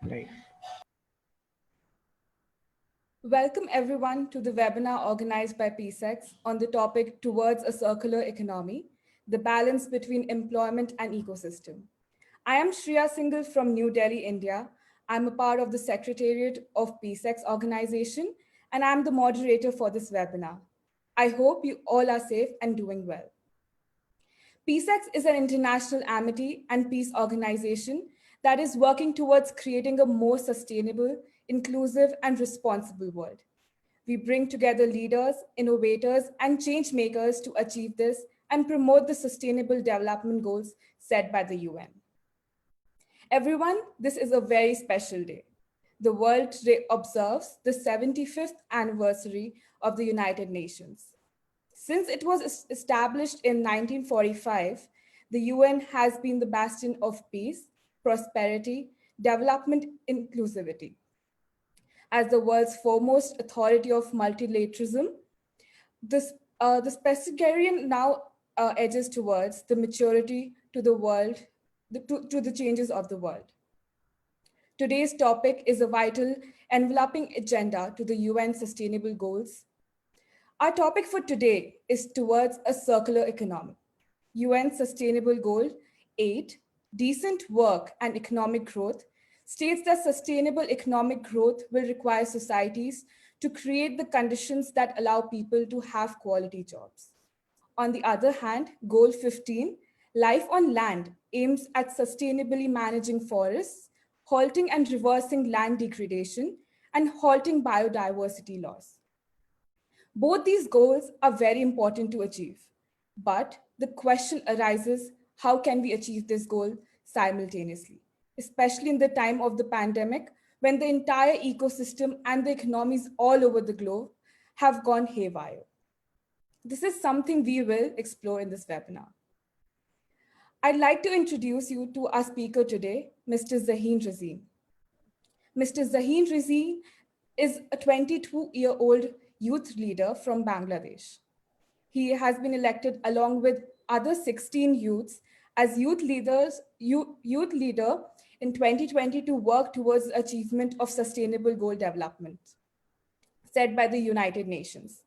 Right. Welcome everyone to the webinar organized by PeaceX on the topic Towards a Circular Economy, the balance between employment and ecosystem. I am Shreya Singhal from New Delhi, India. I'm a part of the Secretariat of PeaceX organization, and I'm the moderator for this webinar. I hope you all are safe and doing well. PeaceX is an international amity and peace organization that is working towards creating a more sustainable, inclusive, and responsible world. We bring together leaders, innovators, and change makers to achieve this and promote the sustainable development goals set by the UN. Everyone, this is a very special day. The world today observes the 75th anniversary of the United Nations. Since it was established in 1945, the UN has been the bastion of peace, prosperity, development, inclusivity. As the world's foremost authority of multilateralism, the Specigarian now edges towards the maturity to the world, to the changes of the world. Today's topic is a vital enveloping agenda to the UN Sustainable Goals. Our topic for today is Towards a Circular Economy. UN Sustainable Goal 8, Decent Work and Economic Growth, states that sustainable economic growth will require societies to create the conditions that allow people to have quality jobs. On the other hand, Goal 15, Life on Land, aims at sustainably managing forests, halting and reversing land degradation, and halting biodiversity loss. Both these goals are very important to achieve, but the question arises, how can we achieve this goal simultaneously, especially in the time of the pandemic when the entire ecosystem and the economies all over the globe have gone haywire. This is something we will explore in this webinar. I'd like to introduce you to our speaker today, Mr. Zahin Razeen. Mr. Zahin Razeen is a 22-year-old youth leader from Bangladesh. He has been elected along with other 16 youths as youth leader in 2020 to work towards the achievement of sustainable goal development set by the United Nations.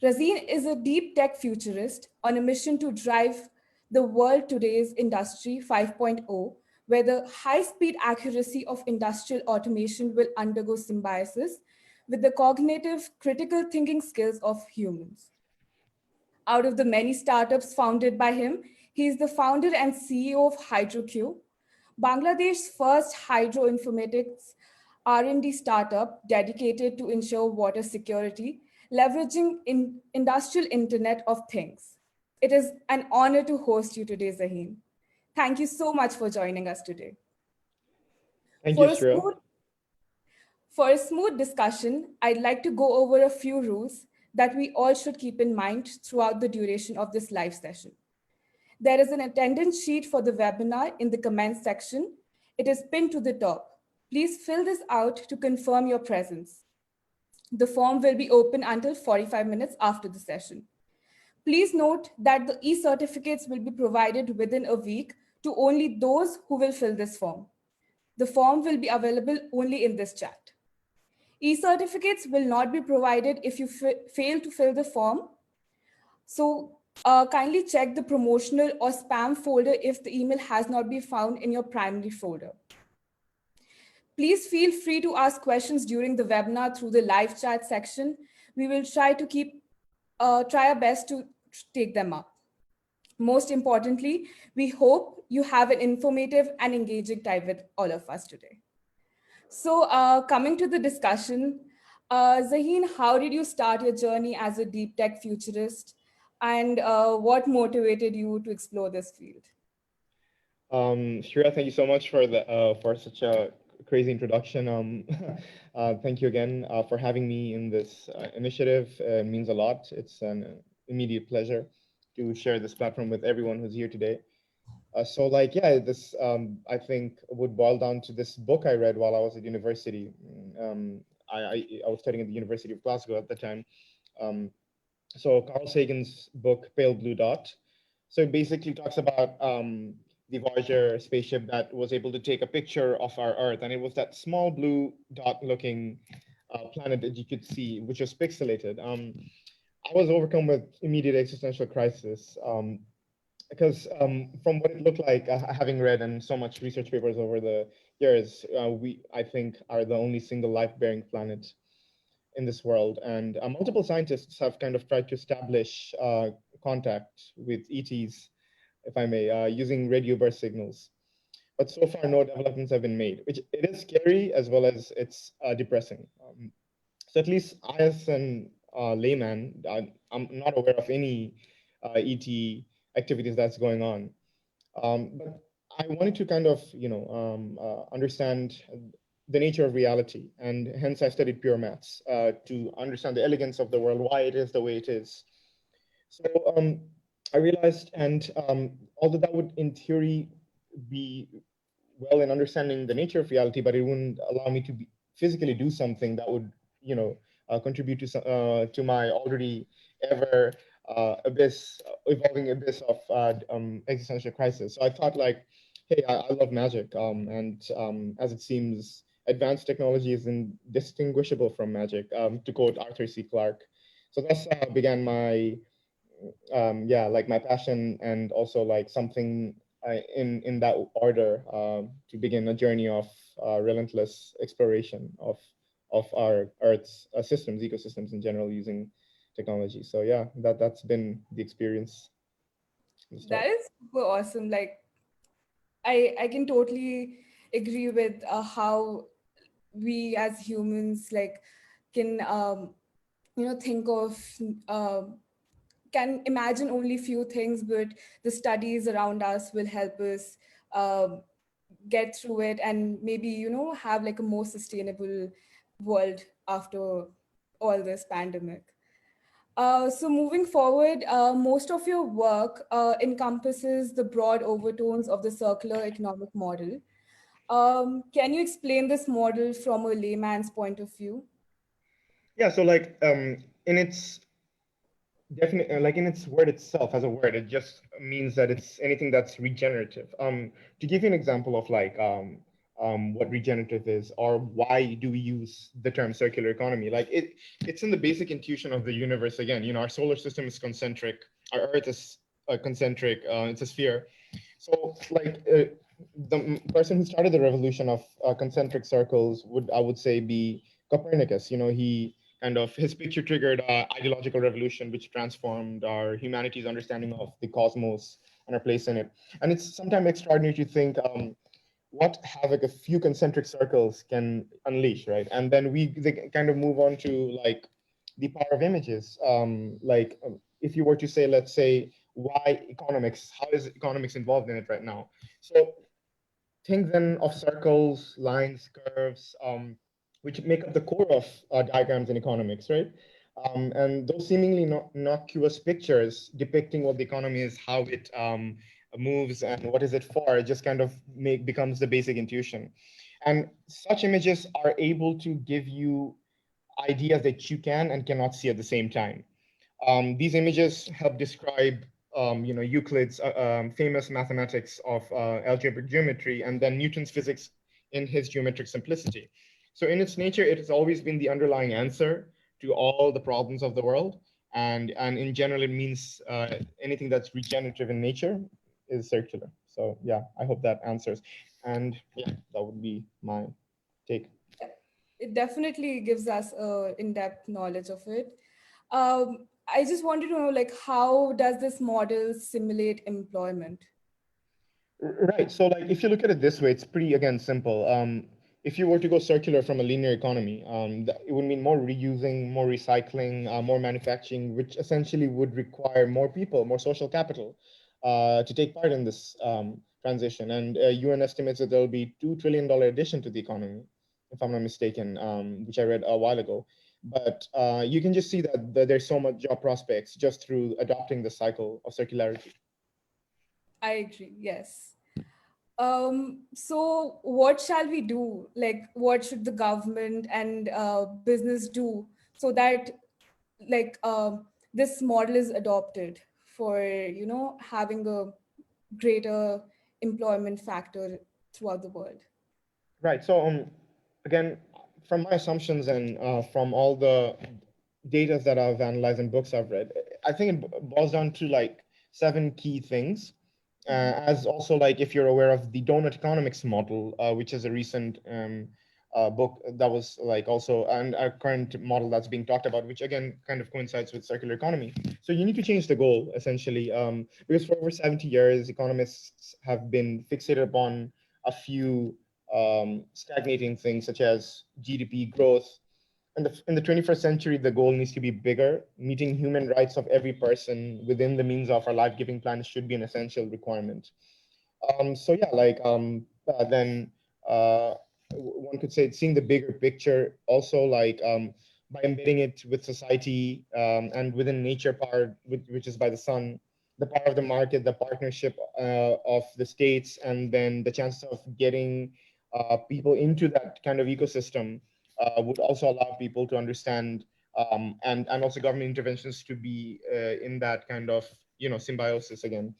Razeen is a deep tech futurist on a mission to drive the world today's Industry 5.0, where the high-speed accuracy of industrial automation will undergo symbiosis with the cognitive critical thinking skills of humans. Out of the many startups founded by him, he is the founder and CEO of HydroQ, Bangladesh's first hydroinformatics R&D startup dedicated to ensure water security, leveraging industrial Internet of Things. It is an honor to host you today, Zahin. Thank you so much for joining us today. Thank you, For a Shreya. smooth For a smooth discussion, I'd like to go over a few rules that we all should keep in mind throughout the duration of this live session. There is an attendance sheet for the webinar in the comments section. It is pinned to the top. Please fill this out to confirm your presence. The form will be open until 45 minutes after the session. Please note that the e-certificates will be provided within a week to only those who will fill this form. The form will be available only in this chat. E-certificates will not be provided if you fail to fill the form. So kindly check the promotional or spam folder if the email has not been found in your primary folder. Please feel free to ask questions during the webinar through the live chat section. We will try our best to take them up. Most importantly, we hope you have an informative and engaging time with all of us today. So coming to the discussion, Zahin, how did you start your journey as a deep tech futurist, and what motivated you to explore this field? Shreya, thank you so much for such a crazy introduction. Thank you again for having me in this initiative. It means a lot. It's an immediate pleasure to share this platform with everyone who's here today. This I think would boil down to this book I read while I was at university. I was studying at the University of Glasgow at the time. So Carl Sagan's book, Pale Blue Dot. So it basically talks about the Voyager spaceship that was able to take a picture of our Earth, and it was that small blue dot-looking planet that you could see, which was pixelated. I was overcome with immediate existential crisis because from what it looked like, having read and so much research papers over the years, we I think are the only single life-bearing planet in this world, and multiple scientists have kind of tried to establish contact with ETs, if I may, using radio burst signals. But so far, no developments have been made, which it is scary as well as it's depressing. So at least I, as an layman, I'm not aware of any ET activities that's going on. But I wanted to kind of, understand the nature of reality, and hence I studied pure maths to understand the elegance of the world, why it is the way it is. So I realized, and although that would, in theory, be well in understanding the nature of reality, but it wouldn't allow me to physically do something that would, contribute to to my already ever evolving abyss of existential crisis. So I thought, like, hey, I love magic, and as it seems, advanced technology is indistinguishable from magic, to quote Arthur C. Clarke. So thus began my yeah, like my passion, and also like something in that order, to begin a journey of relentless exploration of our Earth's systems, ecosystems in general, using technology. So yeah, that's been the experience from the That start. is super awesome. Like, I can totally agree with how we as humans like can think of can imagine only few things, but the studies around us will help us um, get through it and maybe have like a more sustainable world after all this pandemic. So moving forward, most of your work encompasses the broad overtones of the circular economic model. Can you explain this model from a layman's point of view? Yeah, so like in its definitely, like in its word itself, as a word, it just means that it's anything that's regenerative. To give you an example of like what regenerative is, or why do we use the term circular economy? Like it's in the basic intuition of the universe. Again, our solar system is concentric, our Earth is concentric, it's a sphere. So like the person who started the revolution of concentric circles would, I would say, be Copernicus. He kind of, his picture triggered ideological revolution, which transformed our humanity's understanding of the cosmos and our place in it. And it's sometimes extraordinary to think what havoc a few concentric circles can unleash, right? And then they kind of move on to like the power of images. If you were to say, let's say, why economics? How is economics involved in it right now? So think then of circles, lines, curves, which make up the core of diagrams in economics, right? And those seemingly innocuous pictures depicting what the economy is, how it moves, and what is it for, just kind of becomes the basic intuition. And such images are able to give you ideas that you can and cannot see at the same time. These images help describe, Euclid's famous mathematics of algebraic geometry, and then Newton's physics in his geometric simplicity. So in its nature, it has always been the underlying answer to all the problems of the world. And in general, it means anything that's regenerative in nature is circular. So yeah, I hope that answers. And yeah, that would be my take. It definitely gives us a in-depth knowledge of it. I just wanted to know, like, how does this model simulate employment? Right. So, like, if you look at it this way, it's pretty, again, simple. If you were to go circular from a linear economy, it would mean more reusing, more recycling, more manufacturing, which essentially would require more people, more social capital, to take part in this transition. And UN estimates that there will be $2 trillion addition to the economy, if I'm not mistaken, which I read a while ago. But you can just see that there's so much job prospects just through adopting the cycle of circularity. I agree, yes. So what shall we do? Like, what should the government and business do so that like this model is adopted for having a greater employment factor throughout the world? Right. So again, from my assumptions and from all the data that I've analyzed and books I've read, I think it boils down to like seven key things. As also like if you're aware of the donut economics model, which is a recent book that was like also and a current model that's being talked about, which again kind of coincides with circular economy. So you need to change the goal essentially, because for over 70 years, economists have been fixated upon a few stagnating things such as GDP growth. In the 21st century, the goal needs to be bigger. Meeting human rights of every person within the means of our life-giving plan should be an essential requirement. So yeah, like then one could say seeing the bigger picture also like by embedding it with society and within nature power, which is by the sun, the power of the market, the partnership of the states, and then the chance of getting people into that kind of ecosystem would also allow people to understand and also government interventions to be in that kind of symbiosis again.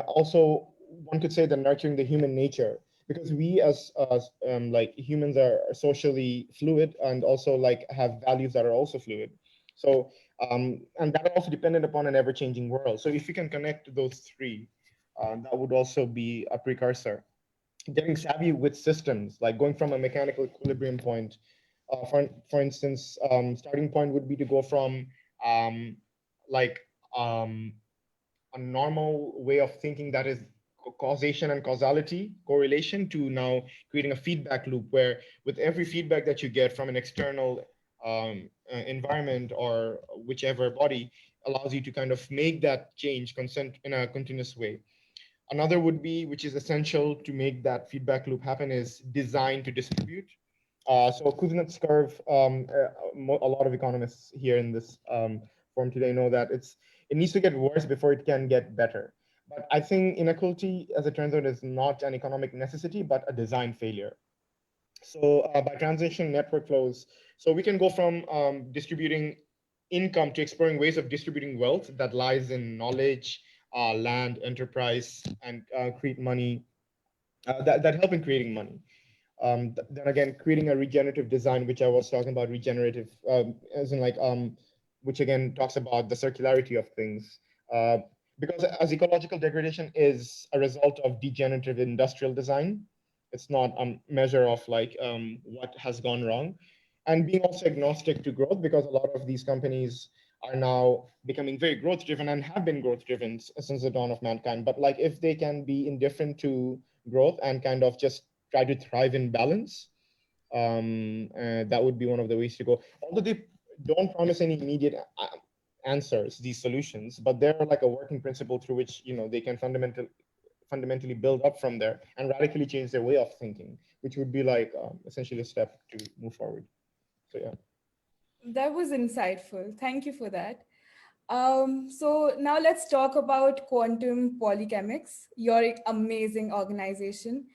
Also, one could say that nurturing the human nature, because we as like humans are socially fluid and also like have values that are also fluid. So and that are also dependent upon an ever-changing world. So if you can connect those three, that would also be a precursor. Getting savvy with systems, like going from a mechanical equilibrium point. For instance, starting point would be to go from um, like um, a normal way of thinking that is causation and causality correlation to now creating a feedback loop where with every feedback that you get from an external environment or whichever body allows you to kind of make that change consent in a continuous way. Another would be, which is essential to make that feedback loop happen, is design to distribute. So Kuznets curve, a lot of economists here in this forum today know that it needs to get worse before it can get better. But I think inequality, as it turns out, is not an economic necessity, but a design failure. So by transition network flows, so we can go from distributing income to exploring ways of distributing wealth that lies in knowledge, land, enterprise, and create money that help in creating money. Then again, creating a regenerative design, which I was talking about, regenerative, as in like, which again talks about the circularity of things. Uh, because as ecological degradation is a result of degenerative industrial design, it's not a measure of like what has gone wrong. And being also agnostic to growth, because a lot of these companies are now becoming very growth driven and have been growth driven since the dawn of mankind. But like if they can be indifferent to growth and kind of just try to thrive in balance, that would be one of the ways to go. Although they don't promise any immediate answers, these solutions, but they're like a working principle through which they can fundamentally build up from there and radically change their way of thinking, which would be like essentially a step to move forward. So yeah. That was insightful. Thank you for that. So now let's talk about quantum polychemics, your amazing organization.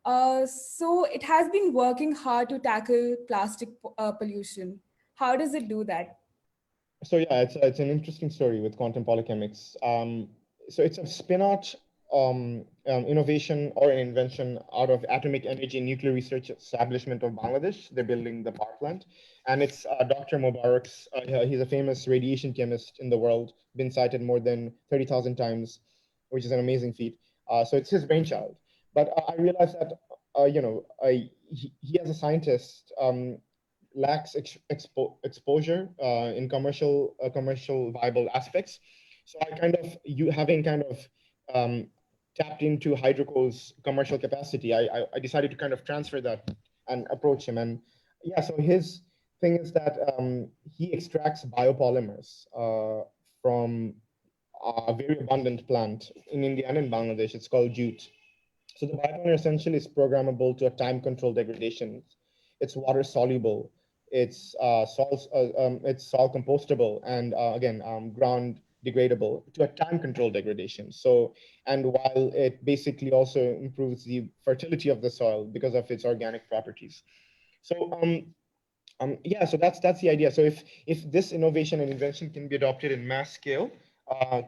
So it has been working hard to tackle plastic pollution. How does it do that? So yeah, it's an interesting story with quantum polychemics. So it's a spin-out innovation or an invention out of Atomic Energy and Nuclear Research Establishment of Bangladesh. They're building the power plant, and it's Dr. Mubarak's. He's a famous radiation chemist in the world, been cited more than 30,000 times, which is an amazing feat. So it's his brainchild. But I realized that he as a scientist lacks exposure in commercial viable aspects. So I kind of you having kind of tapped into Hydroco's commercial capacity, I decided to kind of transfer that and approach him. And yeah, so his thing is that he extracts biopolymers from a very abundant plant in India and in Bangladesh. It's called jute. So the biopolymer essentially is programmable to a time-controlled degradation. It's water soluble. It's salt compostable, and again ground degradable to a time-controlled degradation. So and while it basically also improves the fertility of the soil because of its organic properties. So yeah, so that's the idea. So if this innovation and invention can be adopted in mass scale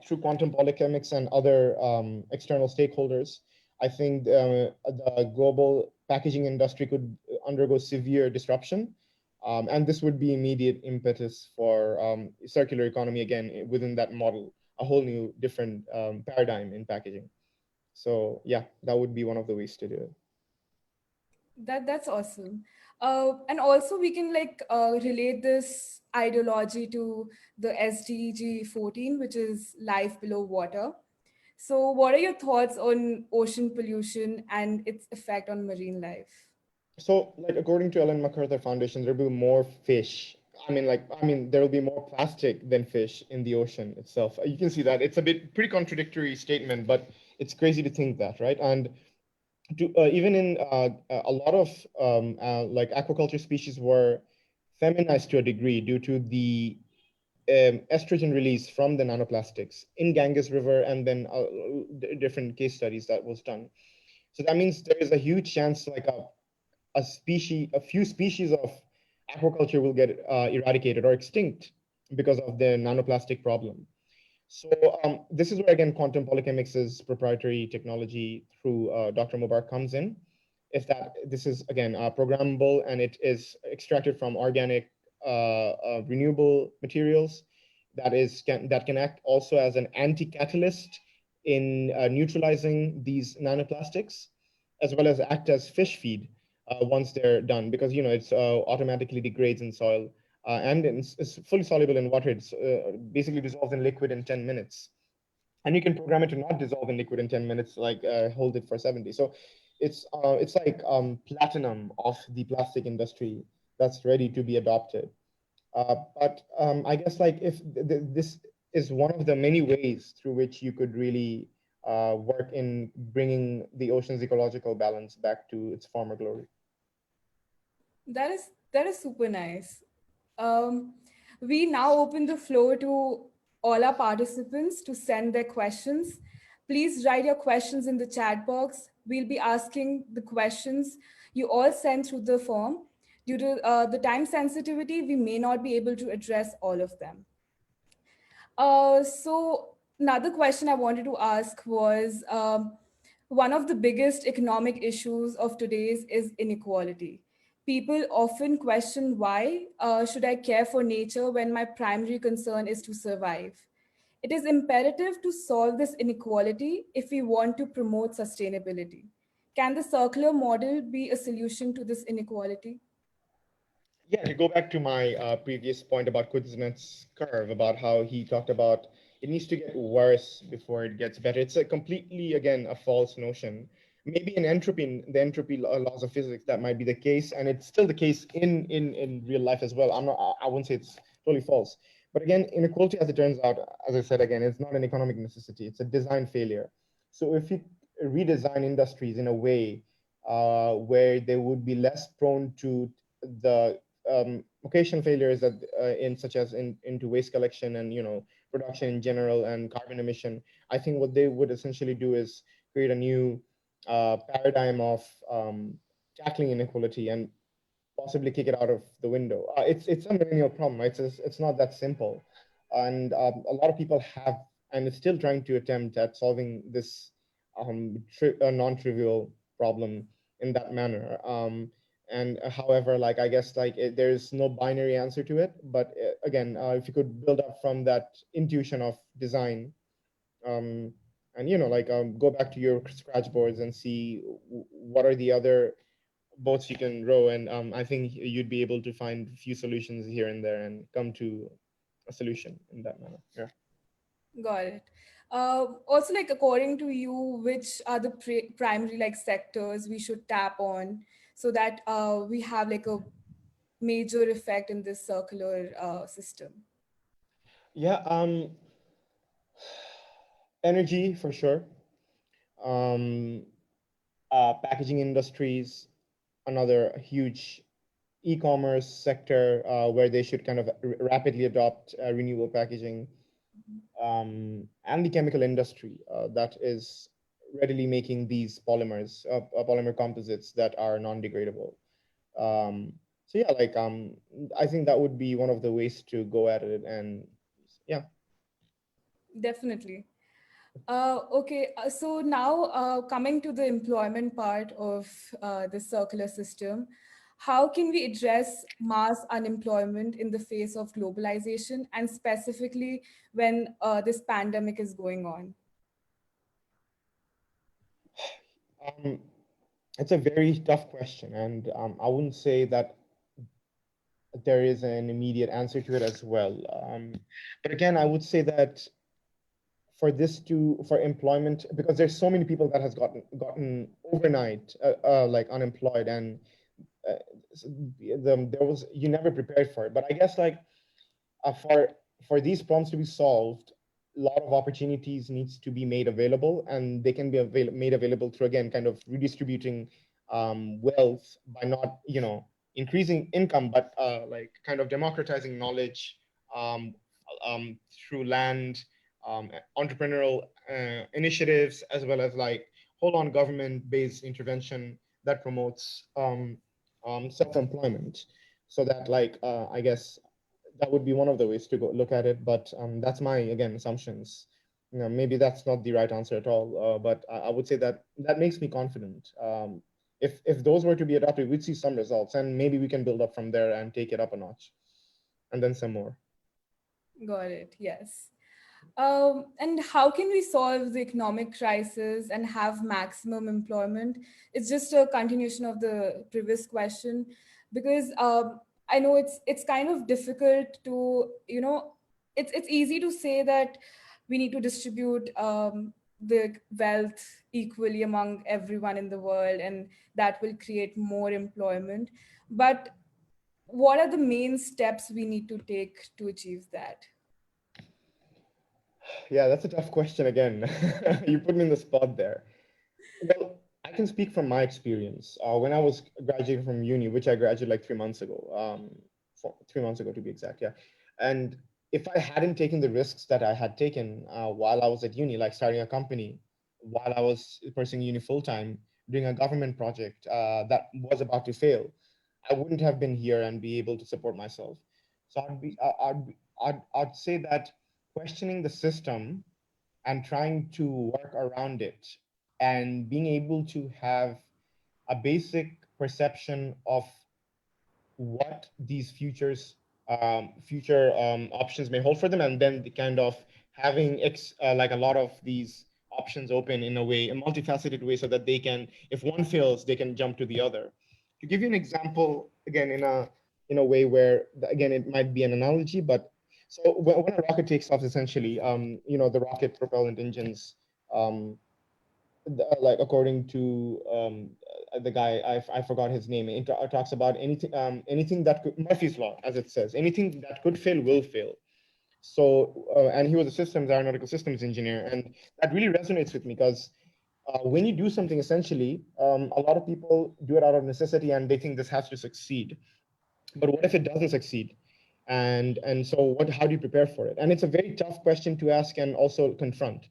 through quantum polychemics and other external stakeholders, I think the global packaging industry could undergo severe disruption. And this would be immediate impetus for circular economy again within that model, a whole new different paradigm in packaging. So yeah, that would be one of the ways to do it. That's awesome. And also we can like relate this ideology to the SDG 14, which is life below water. So what are your thoughts on ocean pollution and its effect on marine life? So, like according to Ellen MacArthur Foundation, there'll be more fish. There will be more plastic than fish in the ocean itself. You can see that it's a bit pretty contradictory statement, but it's crazy to think that, right? And even in a lot of like aquaculture species were feminized to a degree due to the estrogen release from the nanoplastics in Ganges River, and then different case studies that was done. So that means there is a huge chance, like a few species of aquaculture will get eradicated or extinct because of the nanoplastic problem. So this is where again quantum polychemics' proprietary technology through Dr. Mubarak comes in. Is that this is again programmable, and it is extracted from organic renewable materials that can act also as an anti-catalyst in neutralizing these nanoplastics, as well as act as fish feed once they're done, because it's automatically degrades in soil, and it's fully soluble in water. It's basically dissolves in liquid in 10 minutes. And you can program it to not dissolve in liquid in 10 minutes, like hold it for 70. So it's like platinum of the plastic industry that's ready to be adopted. But I guess like if this is one of the many ways through which you could really work in bringing the ocean's ecological balance back to its former glory. That is super nice. Um, we now open the floor to all our participants to send their questions. Please write your questions in the chat box. We'll be asking the questions you all send through the form. Due to the time sensitivity, we may not be able to address all of them. So another question I wanted to ask was one of the biggest economic issues of today's is inequality. People often question why should I care for nature when my primary concern is to survive. It is imperative to solve this inequality if we want to promote sustainability. Can the circular model be a solution to this inequality? Yeah, to go back to my previous point about Kuznets' curve, about how he talked about it needs to get worse before it gets better. It's a completely, again, a false notion. Maybe in the entropy laws of physics, that might be the case, and it's still the case in real life as well. I wouldn't say it's totally false. But again, inequality, as it turns out, as I said again, it's not an economic necessity. It's a design failure. So if you redesign industries in a way where they would be less prone to the occasional failures that in such as into waste collection and production in general and carbon emission, I think what they would essentially do is create a new paradigm of tackling inequality and possibly kick it out of the window. It's a millennial problem, right? It's not that simple, and a lot of people have and is still trying to attempt at solving this non-trivial problem in that manner. And however, like I guess like there's no binary answer to it, but again, if you could build up from that intuition of design, um, and like go back to your scratch boards and see what are the other boats you can row, and I think you'd be able to find a few solutions here and there and come to a solution in that manner. Yeah. Got it. Also, like according to you, which are the primary like sectors we should tap on so that we have like a major effect in this circular system? Yeah. Energy for sure. Um, Packaging industries, another huge e-commerce sector where they should kind of rapidly adopt renewable packaging, and the chemical industry that is readily making these polymer composites that are non-degradable. So yeah, like I think that would be one of the ways to go at it, and yeah. Definitely. Okay, so now coming to the employment part of the circular system, how can we address mass unemployment in the face of globalization and specifically when this pandemic is going on? Um, it's a very tough question, and I wouldn't say that there is an immediate answer to it as well. But again, I would say that for employment, because there's so many people that has gotten overnight like unemployed, and uh, there was you never prepared for it. But I guess like for these problems to be solved, a lot of opportunities needs to be made available, and they can be made available through, again, kind of redistributing wealth by not increasing income, but like kind of democratizing knowledge um, through land, entrepreneurial initiatives, as well as like hold on government based intervention that promotes self-employment, so that like I guess that would be one of the ways to go look at it. But that's my, again, assumptions. Maybe that's not the right answer at all. But I would say that that makes me confident. If those were to be adopted, we'd see some results, and maybe we can build up from there and take it up a notch, and then some more. Got it, yes. And how can we solve the economic crisis and have maximum employment? It's just a continuation of the previous question, because I know it's kind of difficult to, it's easy to say that we need to distribute the wealth equally among everyone in the world, and that will create more employment. But what are the main steps we need to take to achieve that? Yeah, that's a tough question again. You put me in the spot there. Well, I can speak from my experience. When I was graduating from uni, which I graduated like 3 months ago, 3 months ago to be exact, yeah. And if I hadn't taken the risks that I had taken while I was at uni, like starting a company, while I was pursuing uni full time, doing a government project that was about to fail, I wouldn't have been here and be able to support myself. So I'd say that questioning the system and trying to work around it, and being able to have a basic perception of what these future options may hold for them, and then the kind of having like a lot of these options open in a way, a multifaceted way, so that they can, if one fails, they can jump to the other. To give you an example, again, in a way where, again, it might be an analogy, but so when a rocket takes off, essentially, the rocket propellant engines, um, like according to the guy, I forgot his name. It talks about anything that could, Murphy's law, as it says, anything that could fail will fail. So and he was a aeronautical systems engineer, and that really resonates with me, because when you do something, essentially, a lot of people do it out of necessity, and they think this has to succeed. But what if it doesn't succeed? And so what? How do you prepare for it? And it's a very tough question to ask and also confront.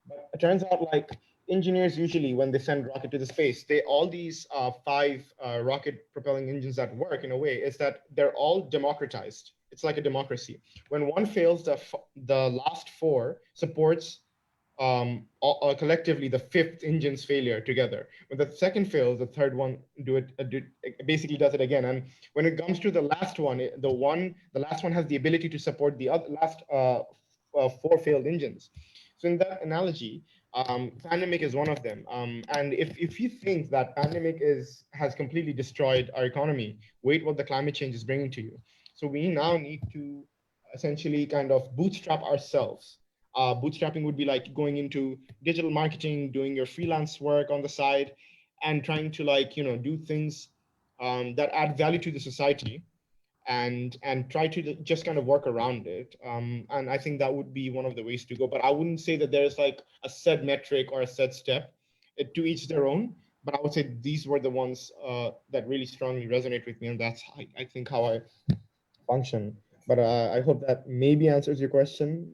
But it turns out, like, engineers usually, when they send rocket to the space, they all these five rocket propelling engines that work in a way is that they're all democratized. It's like a democracy. When one fails, the last four supports collectively the fifth engine's failure together. When the second fails, the third one basically does it again. And when it comes to the last one, the last one has the ability to support the other last four failed engines. So in that analogy, pandemic is one of them. And if you think that pandemic has completely destroyed our economy, wait what the climate change is bringing to you. So we now need to essentially kind of bootstrap ourselves. Bootstrapping would be like going into digital marketing, doing your freelance work on the side, and trying to, like, do things that add value to the society, and try to just kind of work around it. And I think that would be one of the ways to go. But I wouldn't say that there's like a set metric or a set step. To each their own. But I would say these were the ones that really strongly resonate with me, and that's, I think, how I function. But I hope that maybe answers your question.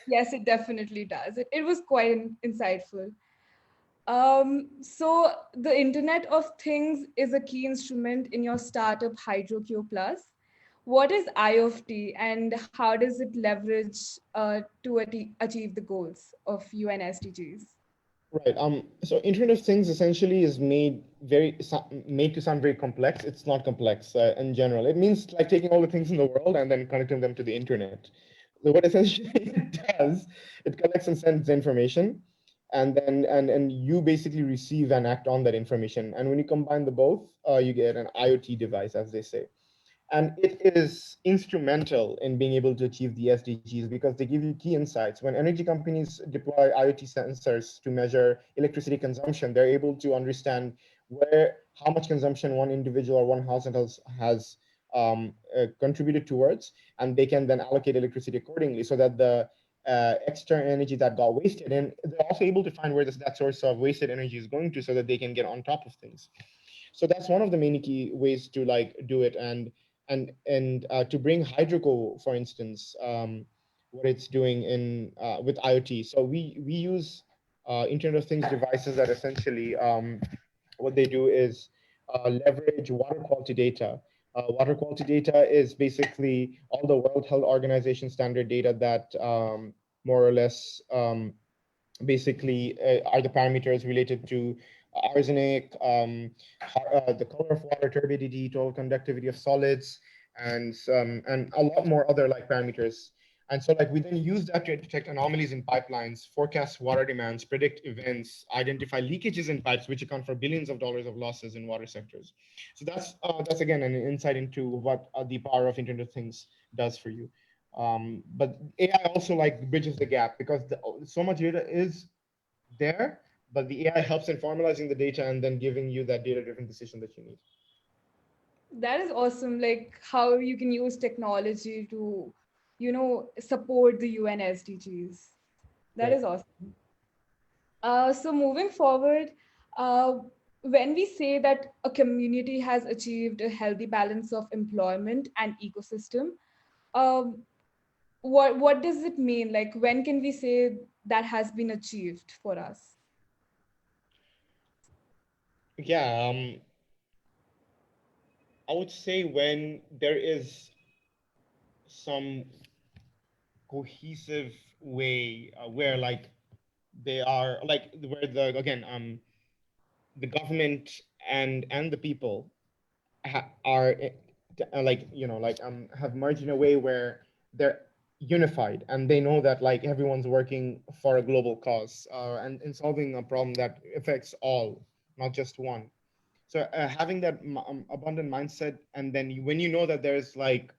Yes, it definitely does. It was quite insightful. So the Internet of Things is a key instrument in your startup HydroQ Plus. What is I of T and how does it leverage to achieve the goals of UN SDGs? Right. So Internet of Things essentially is made to sound very complex. It's not complex in general. It means like taking all the things in the world and then connecting them to the internet. So what essentially it does, it collects and sends information, and then and you basically receive and act on that information. And when you combine the both, you get an IoT device, as they say. And it is instrumental in being able to achieve the SDGs because they give you key insights. When energy companies deploy IoT sensors to measure electricity consumption, they're able to understand how much consumption one individual or one household has contributed towards, and they can then allocate electricity accordingly so that the extra energy that got wasted, and they're also able to find where that source of wasted energy is going to so that they can get on top of things. So that's one of the many key ways to like do it. And to bring hydroco, for instance, what it's doing in with IoT. So we use Internet of Things devices that essentially what they do is leverage water quality data. Water quality data is basically all the World Health Organization standard data that more or less basically are the parameters related to arsenic, the color of water, turbidity, total conductivity of solids, and a lot more other like parameters. And so like we then use that to detect anomalies in pipelines, forecast water demands, predict events, identify leakages in pipes, which account for billions of dollars of losses in water sectors. So that's again an insight into what the power of Internet of Things does for you. But AI also like bridges the gap because so much data is there, but the AI helps in formalizing the data and then giving you that data-driven decision that you need. That is awesome. Like how you can use technology to, support the UN SDGs. That Right. is awesome. So moving forward, uh, when we say that a community has achieved a healthy balance of employment and ecosystem, um, what does it mean? Like when can we say that has been achieved for us? Yeah, I would say when there is some cohesive way where like they are like where the again the government and the people are like like have merged in a way where they're unified and they know that like everyone's working for a global cause and in solving a problem that affects all, not just one. So having that abundant mindset, and then when you know that there's like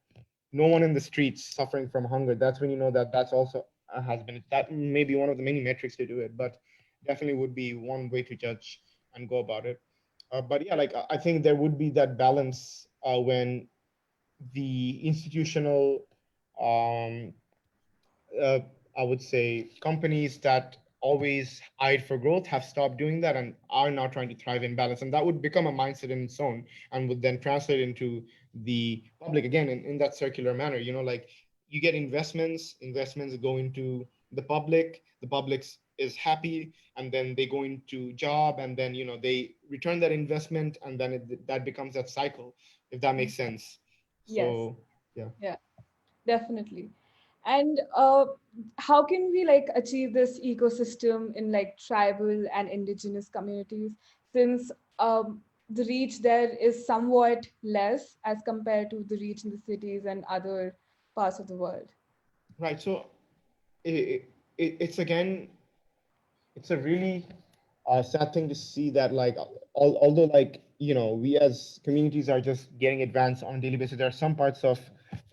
no one in the streets suffering from hunger, that's when you know that that's also has been that may be one of the many metrics to do it, but definitely would be one way to judge and go about it. But yeah, like I think there would be that balance when the institutional um, uh, I would say companies that always eyed for growth have stopped doing that and are now trying to thrive in balance. And that would become a mindset in its own and would then translate into the public again in that circular manner. Like you get investments go into the public is happy, and then they go into job, and then they return that investment, and then that becomes that cycle, if that makes sense. Yes, So yeah. yeah, definitely. And how can we like achieve this ecosystem in like tribal and indigenous communities since the reach there is somewhat less as compared to the reach in the cities and other parts of the world? Right. So it's again, it's a really sad thing to see that like although like we as communities are just getting advanced on a daily basis, there are some parts of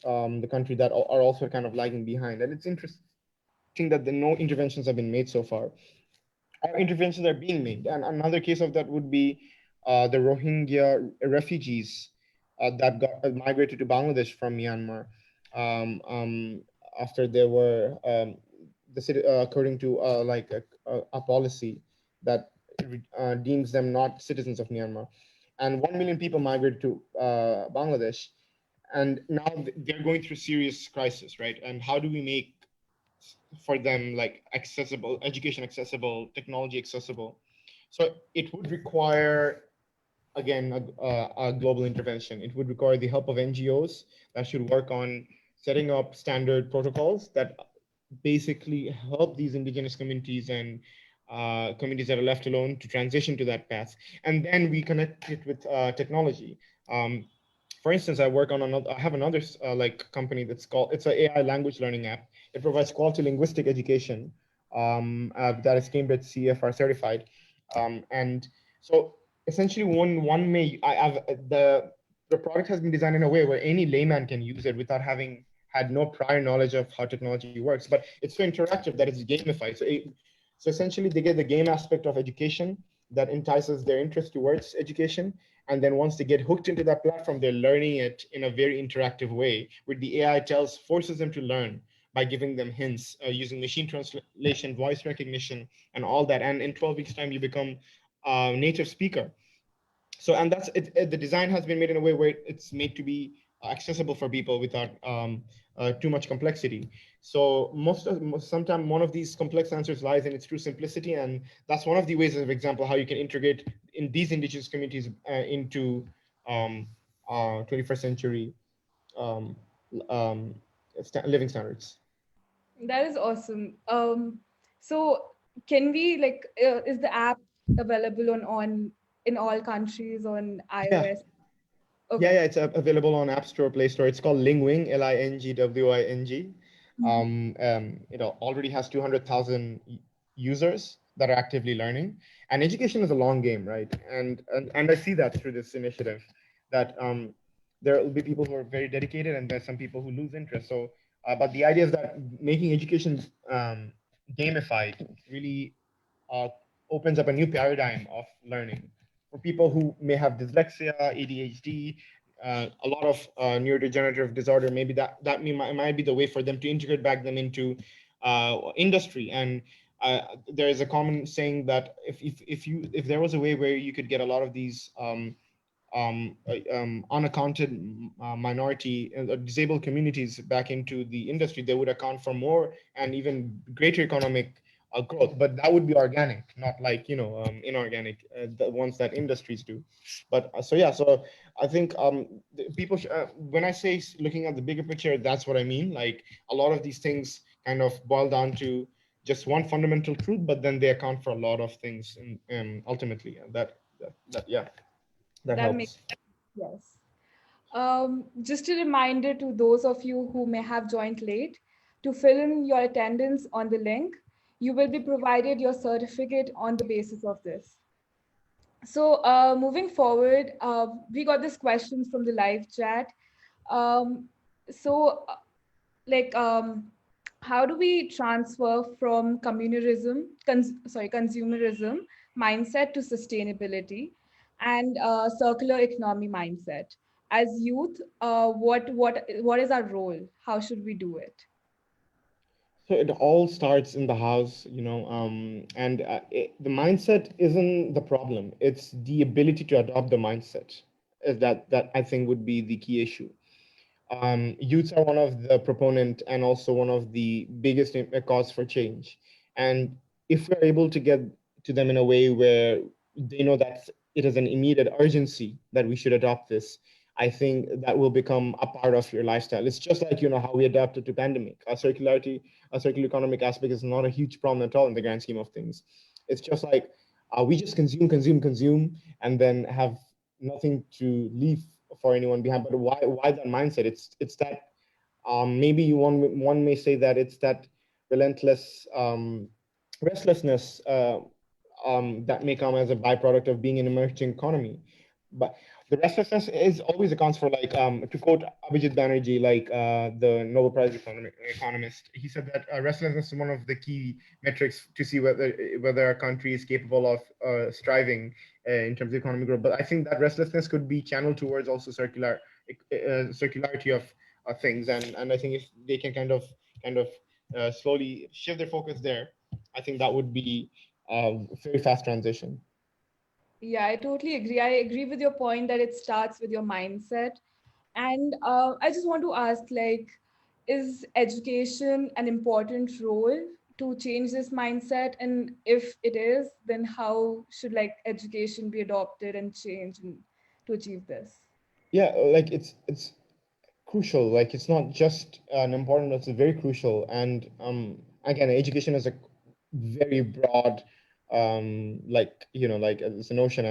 the country that are also kind of lagging behind, and it's interesting that no interventions have been made so far. Our interventions are being made. And another case of that would be the Rohingya refugees that got migrated to Bangladesh from Myanmar um, um, after they were the city, according to like a policy that deems them not citizens of Myanmar. And 1 million people migrated to Bangladesh, and now they're going through serious crisis, right? And how do we make for them like accessible education, accessible technology, accessible? So it would require again a global intervention. It would require the help of NGOs that should work on setting up standard protocols that basically help these indigenous communities and communities that are left alone to transition to that path. And then we connect it with technology. Um, for instance, I have another like company that's called, it's an AI language learning app. It provides quality linguistic education that is Cambridge CFR certified. And so essentially one may, the product has been designed in a way where any layman can use it without having had no prior knowledge of how technology works, but it's so interactive that it's gamified. So essentially, they get the game aspect of education that entices their interest towards education. And then once they get hooked into that platform, they're learning it in a very interactive way, where the AI forces them to learn by giving them hints, using machine translation, voice recognition, and all that. And in 12 weeks' time, you become a native speaker. So, and that's it, the design has been made in a way where it's made to be accessible for people without too much complexity. So sometimes one of these complex answers lies in its true simplicity, and that's one of the ways, of example, how you can integrate in these indigenous communities into um, 21st century um, um, living standards. That is awesome. So can we like is the app available on in all countries on Yeah, iOS? yeah, Okay. yeah. It's available on App Store, Play Store. It's called Lingwing, Lingwing. Mhm. It already has 200,000 users that are actively learning. And education is a long game, right? And I see that through this initiative, that there will be people who are very dedicated, and there's some people who lose interest. So, but the idea is that making education gamified really uh, opens up a new paradigm of learning for people who may have dyslexia, ADHD, a lot of neurodegenerative disorder. Maybe might be the way for them to integrate back them into industry. And there is a common saying that if there was a way where you could get a lot of these unaccounted minority disabled communities back into the industry, they would account for more and even greater economic growth. But that would be organic, not like inorganic, the ones that industries do. But so yeah, so I think people when I say looking at the bigger picture, that's what I mean. Like a lot of these things kind of boil down to just one fundamental truth, but then they account for a lot of things, and ultimately, and that yeah, that That makes helps. yes. Just a reminder to those of you who may have joined late to fill in your attendance on the link. You will be provided your certificate on the basis of this. So, moving forward, we got this questions from the live chat. Um, so, like, how do we transfer from consumerism mindset to sustainability and circular economy mindset? As youth, what is our role? How should we do it? So it all starts in the house, and the mindset isn't the problem. It's the ability to adopt the mindset. That I think would be the key issue. Youths are one of the proponent and also one of the biggest cause for change. And if we're able to get to them in a way where they know that it is an immediate urgency that we should adopt this, I think that will become a part of your lifestyle. It's just like how we adapted to pandemic. Our circular economic aspect is not a huge problem at all in the grand scheme of things. It's just like we just consume, and then have nothing to leave for anyone behind. But why that mindset? It's that maybe one may say that it's that relentless restlessness that may come as a byproduct of being an emerging economy. But the restlessness is always accounts for, like, to quote Abhijit Banerjee, like the Nobel Prize economist, he said that restlessness is one of the key metrics to see whether a country is capable of striving in terms of economic growth. But I think that restlessness could be channeled towards also circularity of things, and I think if they can kind of slowly shift their focus there, I think that would be a very fast transition. Yeah, I totally agree. I agree with your point that it starts with your mindset. And I just want to ask, like, is education an important role to change this mindset? And if it is, then how should like education be adopted and changed to achieve this? Yeah, like it's crucial. Like it's not just an important, it's very crucial. And again, education is a very broad, like like it's a notion,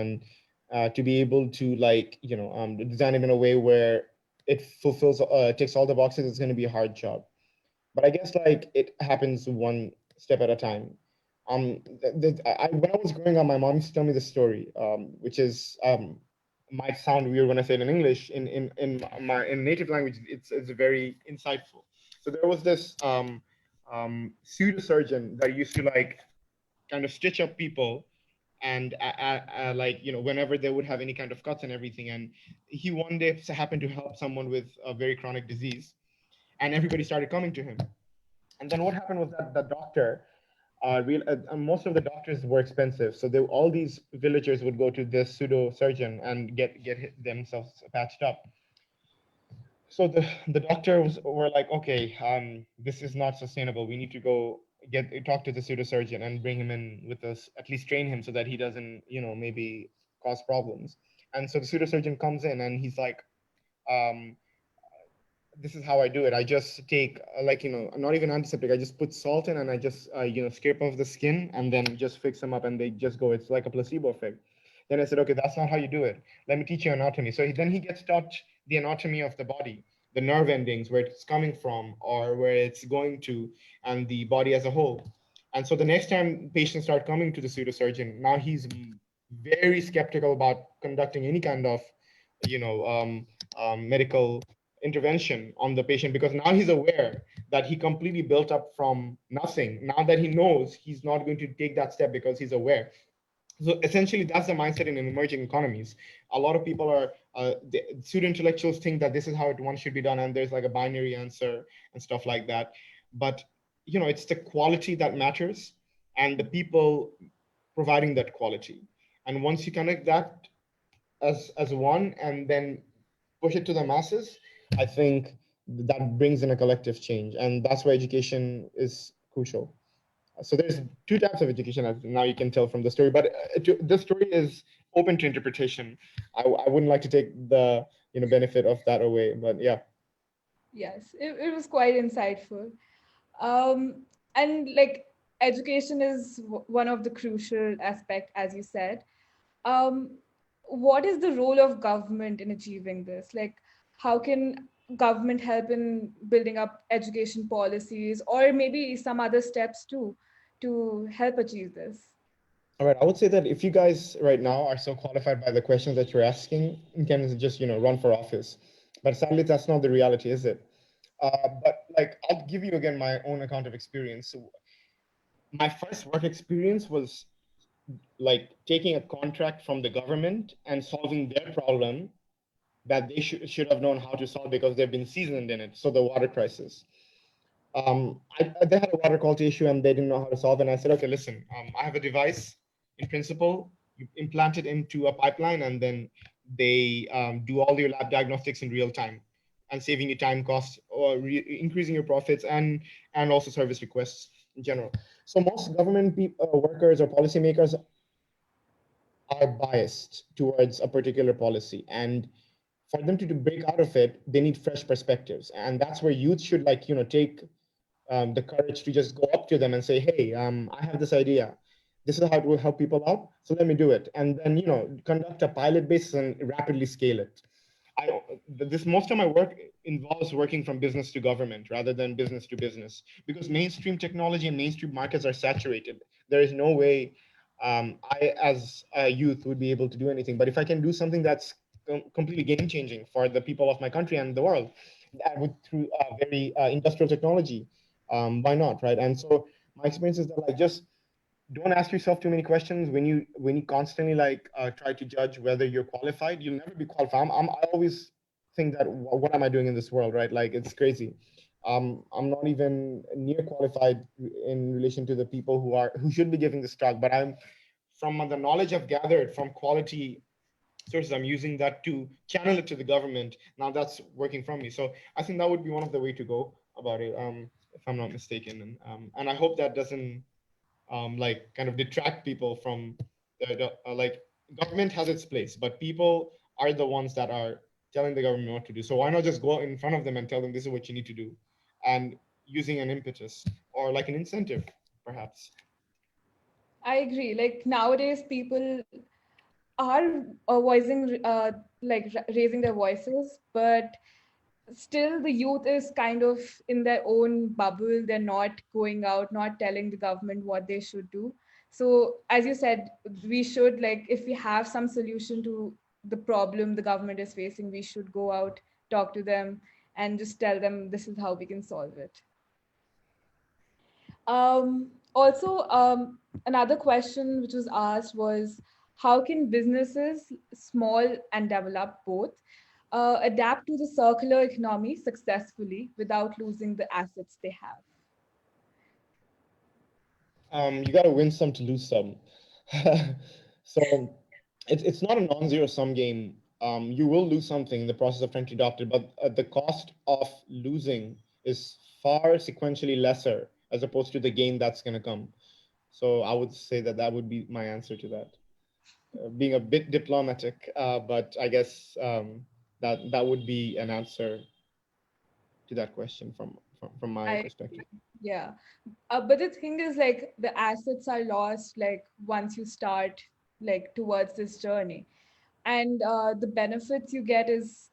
and to be able to like design it in a way where it fulfills, ticks all the boxes, it's going to be a hard job. But I guess like it happens one step at a time. When I was growing up, my mom used to tell me the story, which is might sound weird when I say it in English. In my in native language, it's very insightful. So there was this pseudo surgeon that used to like kind of stitch up people, and like whenever they would have any kind of cuts and everything. And he one day happened to help someone with a very chronic disease, and everybody started coming to him. And then what happened was that the doctor, most of the doctors were expensive, so all these villagers would go to this pseudo surgeon and get themselves patched up. So the doctors were like, okay, this is not sustainable. We need to go talk to the pseudo surgeon and bring him in with us, at least train him so that he doesn't, maybe cause problems. And so the pseudo surgeon comes in and he's like, um, this is how I do it. I just take like not even antiseptic. I just put salt in and I just scrape off the skin and then just fix them up and they just go. It's like a placebo effect. Then I said, okay, that's not how you do it. Let me teach you anatomy. So then he gets taught the anatomy of the body, the nerve endings, where it's coming from or where it's going to, and the body as a whole. And so the next time patients start coming to the pseudosurgeon, now he's very skeptical about conducting any kind of medical intervention on the patient, because now he's aware that he completely built up from nothing. Now that he knows, he's not going to take that step because he's aware. So essentially, that's the mindset in emerging economies. A lot of people are the pseudo intellectuals think that this is how one should be done, and there's like a binary answer and stuff like that. But it's the quality that matters, and the people providing that quality. And once you connect that as one, and then push it to the masses, I think that brings in a collective change, and that's why education is crucial. So there's two types of education, as now you can tell from the story, but the story is open to interpretation. I wouldn't like to take the benefit of that away, but yeah. Yes, it was quite insightful. And like education is one of the crucial aspect, as you said. Um, what is the role of government in achieving this? Like, how can government help in building up education policies, or maybe some other steps too, to help achieve this? All right, I would say that if you guys right now are so qualified by the questions that you're asking, you can just run for office. But sadly, that's not the reality, is it? But like, I'll give you again my own account of experience. So my first work experience was like taking a contract from the government and solving their problem that they should have known how to solve because they've been seasoned in it. So the water crisis. They had a water quality issue and they didn't know how to solve it. And I said, okay, listen, I have a device in principle. You implant it into a pipeline and then they do all your lab diagnostics in real time and saving you time costs or increasing your profits and also service requests in general. So most government workers or policymakers are biased towards a particular policy, and for them to break out of it, they need fresh perspectives, and that's where youth should like take the courage to just go up to them and say, hey, I have this idea, this is how it will help people out, so let me do it, and then conduct a pilot basis and rapidly scale it. I this Most of my work involves working from business to government rather than business to business, because mainstream technology and mainstream markets are saturated. There is no way I, as a youth, would be able to do anything. But if I can do something that's completely game changing for the people of my country and the world, through very industrial technology, why not, right? And so my experience is that like just don't ask yourself too many questions. When you constantly like try to judge whether you're qualified, you'll never be qualified. I always think that what am I doing in this world, right? Like it's crazy. I'm not even near qualified in relation to the people who should be giving this talk, but I'm from the knowledge I've gathered from quality sources, I'm using that to channel it to the government. Now that's working from me. So I think that would be one of the way to go about it. if I'm not mistaken. And I hope that doesn't like kind of detract people from like government has its place, but people are the ones that are telling the government what to do. So why not just go in front of them and tell them this is what you need to do, and using an impetus or like an incentive, perhaps. I agree. Like nowadays, people are voicing, like raising their voices, but still the youth is kind of in their own bubble. They're not going out, not telling the government what they should do. So as you said, we should, like, if we have some solution to the problem the government is facing, we should go out, talk to them, and just tell them this is how we can solve it. Also, another question which was asked was, how can businesses, small and developed both, adapt to the circular economy successfully without losing the assets they have? You got to win some to lose some. So it's not a non-zero sum game. You will lose something in the process of trying to adopt it, but the cost of losing is far sequentially lesser as opposed to the gain that's going to come. So I would say that that would be my answer to that. Being a bit diplomatic, but I guess that would be an answer to that question from my I perspective. Yeah. But the thing is, like, the assets are lost, like, once you start, like, towards this journey. And the benefits you get is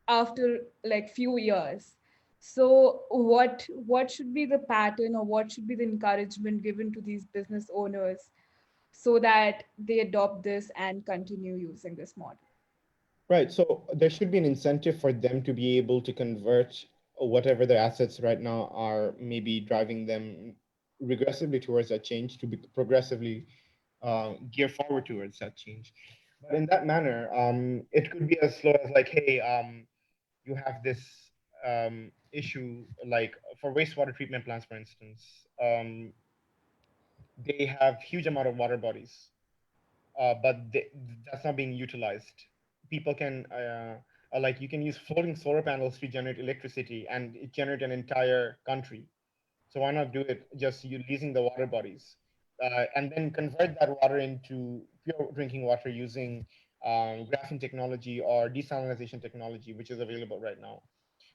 after, like, few years. So what should be the pattern, or what should be the encouragement given to these business owners so that they adopt this and continue using this model? Right. So there should be an incentive for them to be able to convert whatever their assets right now are maybe driving them regressively towards that change to be progressively gear forward towards that change. But in that manner, it could be as slow as like, hey, you have this issue like for wastewater treatment plants, for instance, they have huge amount of water bodies, but that's not being utilized. People can like you can use floating solar panels to generate electricity and it generate an entire country. So why not do it just using the water bodies, and then convert that water into pure drinking water using graphene technology or desalinization technology, which is available right now.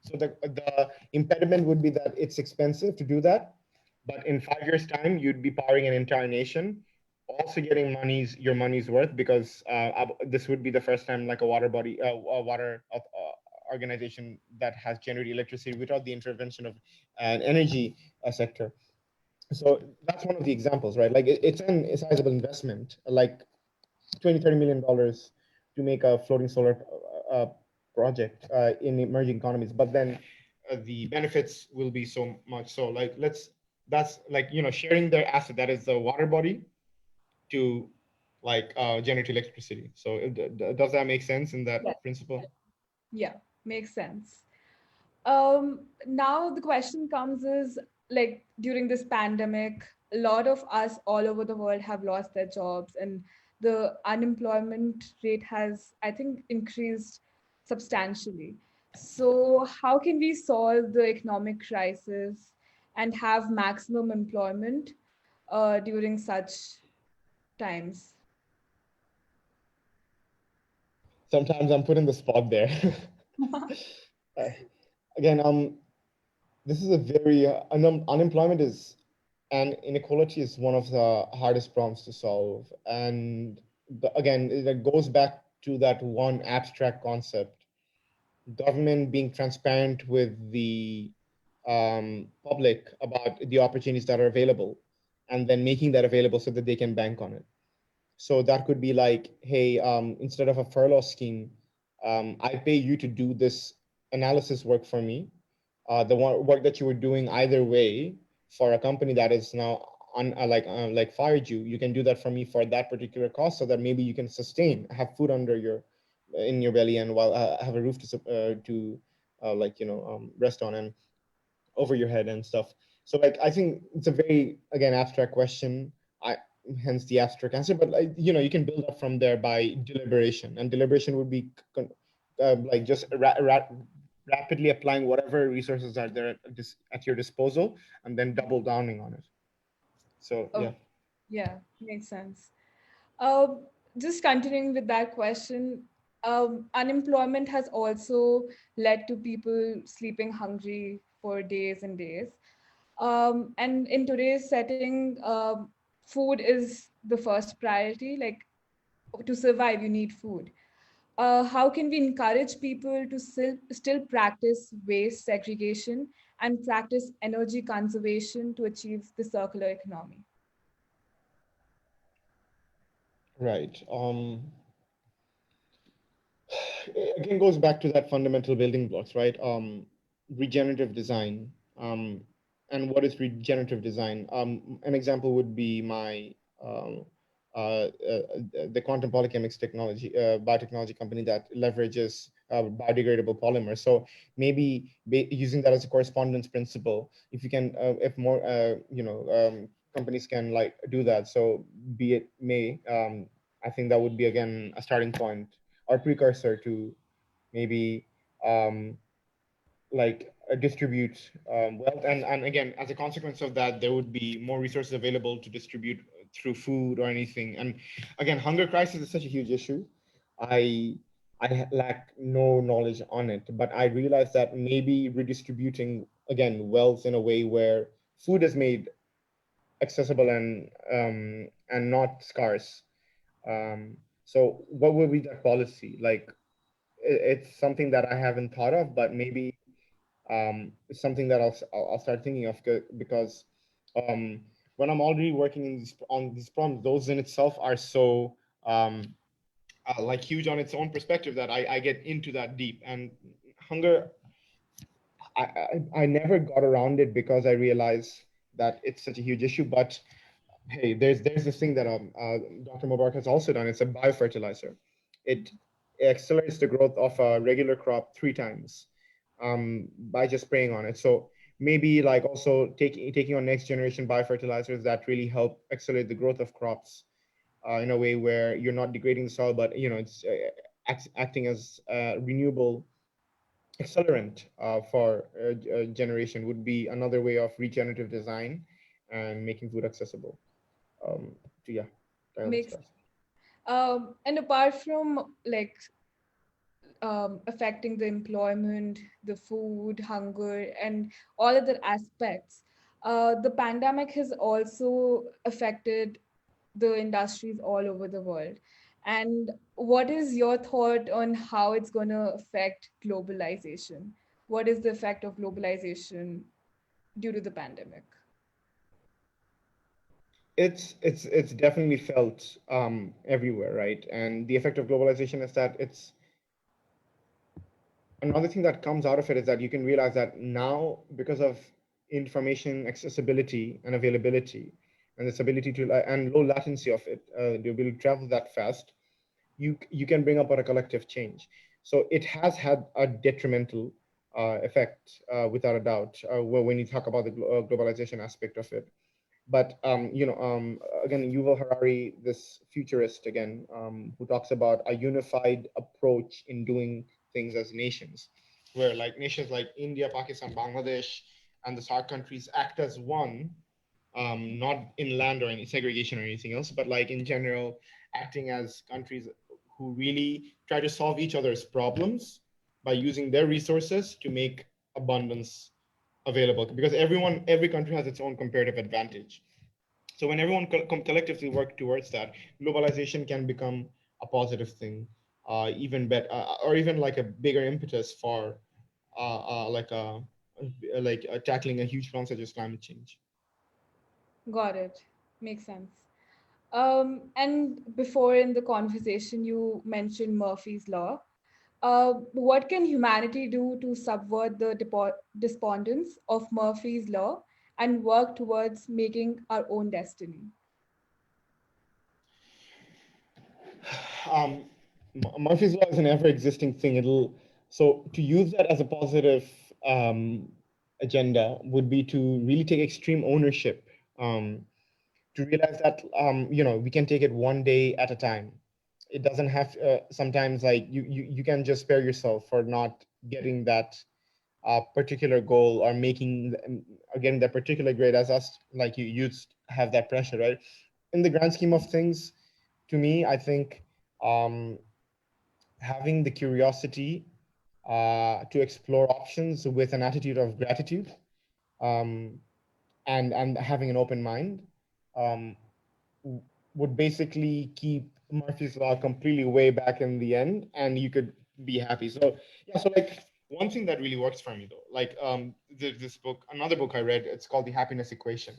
So the impediment would be that it's expensive to do that, but in 5 years' time, you'd be powering an entire nation, also getting your money's worth, because this would be the first time like a water organization that has generated electricity without the intervention of an energy sector. So that's one of the examples, right? Like it's a sizable investment, like 20-30 million dollars to make a floating solar project in emerging economies. But then the benefits will be so much. So like that's like sharing their asset, that is the water body, to like generate electricity. So does that make sense in that Yeah, principle? yeah, makes sense. Now the question comes is, like, during this pandemic, a lot of us all over the world have lost their jobs, and the unemployment rate has, I think, increased substantially. So how can we solve the economic crisis and have maximum employment during such times? Sometimes I'm put in the spot there. uh, Again, this is a very unemployment is and inequality is one of the hardest problems to solve. And again, it goes back to that one abstract concept: government being transparent with the public about the opportunities that are available, and then making that available so that they can bank on it. So that could be like, hey, instead of a furlough scheme, I pay you to do this analysis work for me. The work that you were doing either way for a company that is now like fired you, you can do that for me for that particular cost, so that maybe you can sustain, have food under your in your belly, and while have a roof to like rest on, and over your head and stuff. So like I think it's a very again abstract question. I Hence the abstract answer, but like you can build up from there by deliberation, and deliberation would be like just rapidly applying whatever resources are there at your disposal, and then double downing on it. So Oh, yeah. yeah, makes sense. Um, just continuing with that question, unemployment has also led to people sleeping hungry for days and days. And in today's setting, food is the first priority. Like to survive, you need food. How can we encourage people to still practice waste segregation and practice energy conservation to achieve the circular economy? Right. Again goes back to that fundamental building blocks, right? Regenerative design. And what is regenerative design? An example would be my um, the quantum polychemics technology, biotechnology company that leverages biodegradable polymers. So maybe using that as a correspondence principle, if you can, if more, companies can like do that. So be it may, I think that would be again a starting point or precursor to maybe um, distribute wealth, and again as a consequence of that there would be more resources available to distribute through food or anything. And again, hunger crisis is such a huge issue. I i lack no knowledge on it, but I realize that maybe redistributing again wealth in a way where food is made accessible and not scarce. So what would be that policy like? It's something that I haven't thought of, but maybe it's something that I'll start thinking of, because um, when I'm already working on these problems, those in itself are so like huge on its own perspective that I get into that deep. And hunger, I never got around it because I realized that it's such a huge issue. But hey, there's this thing that Dr. Mubarak has also done. It's a biofertilizer. It accelerates the growth of a regular crop 3 times by just spraying on it. So maybe like also taking on next generation biofertilizers that really help accelerate the growth of crops in a way where you're not degrading the soil, but it's acting as a renewable accelerant for generation would be another way of regenerative design and making food accessible. um, to yeah, kind of Makes express. and apart from like affecting the employment, the food, hunger, and all other aspects, the pandemic has also affected the industries all over the world. And what is your thought on how it's going to affect globalization? What is the effect of globalization due to the pandemic? It's definitely felt everywhere, right? And the effect of globalization is that it's another thing that comes out of it is that you can realize that now, because of information accessibility and availability, and this ability to and low latency of it, the ability to travel that fast, you can bring about a collective change. So it has had a detrimental effect, without a doubt, when you talk about the globalization aspect of it. But again, Yuval Harari, this futurist again, who talks about a unified approach in doing things as nations, where like nations like India, Pakistan, Bangladesh, and the SAARC countries act as one, not in land or any segregation or anything else, but like in general, acting as countries who really try to solve each other's problems by using their resources to make abundance available, because every country has its own comparative advantage. So when everyone collectively work towards that, globalization can become a positive thing, even better, or even like a bigger impetus for tackling a huge problem such as climate change. Got it. Makes sense. And before in the conversation, you mentioned Murphy's Law. What can humanity do to subvert the despondence of Murphy's Law and work towards making our own destiny? um, Murphy's law is an ever-existing thing. It'll so to use that as a positive agenda would be to really take extreme ownership. To realize that we can take it one day at a time. It doesn't have sometimes like you can just spare yourself for not getting that. a particular goal, or or getting that particular grade as us, like you youths have that pressure, right? In the grand scheme of things, to me, I think having the curiosity to explore options with an attitude of gratitude, um, and having an open mind, um, would basically keep Murphy's Law completely way back in the end, and you could be happy. So yeah, so like one thing that really works for me though, like this book, another book I read, it's called The Happiness Equation.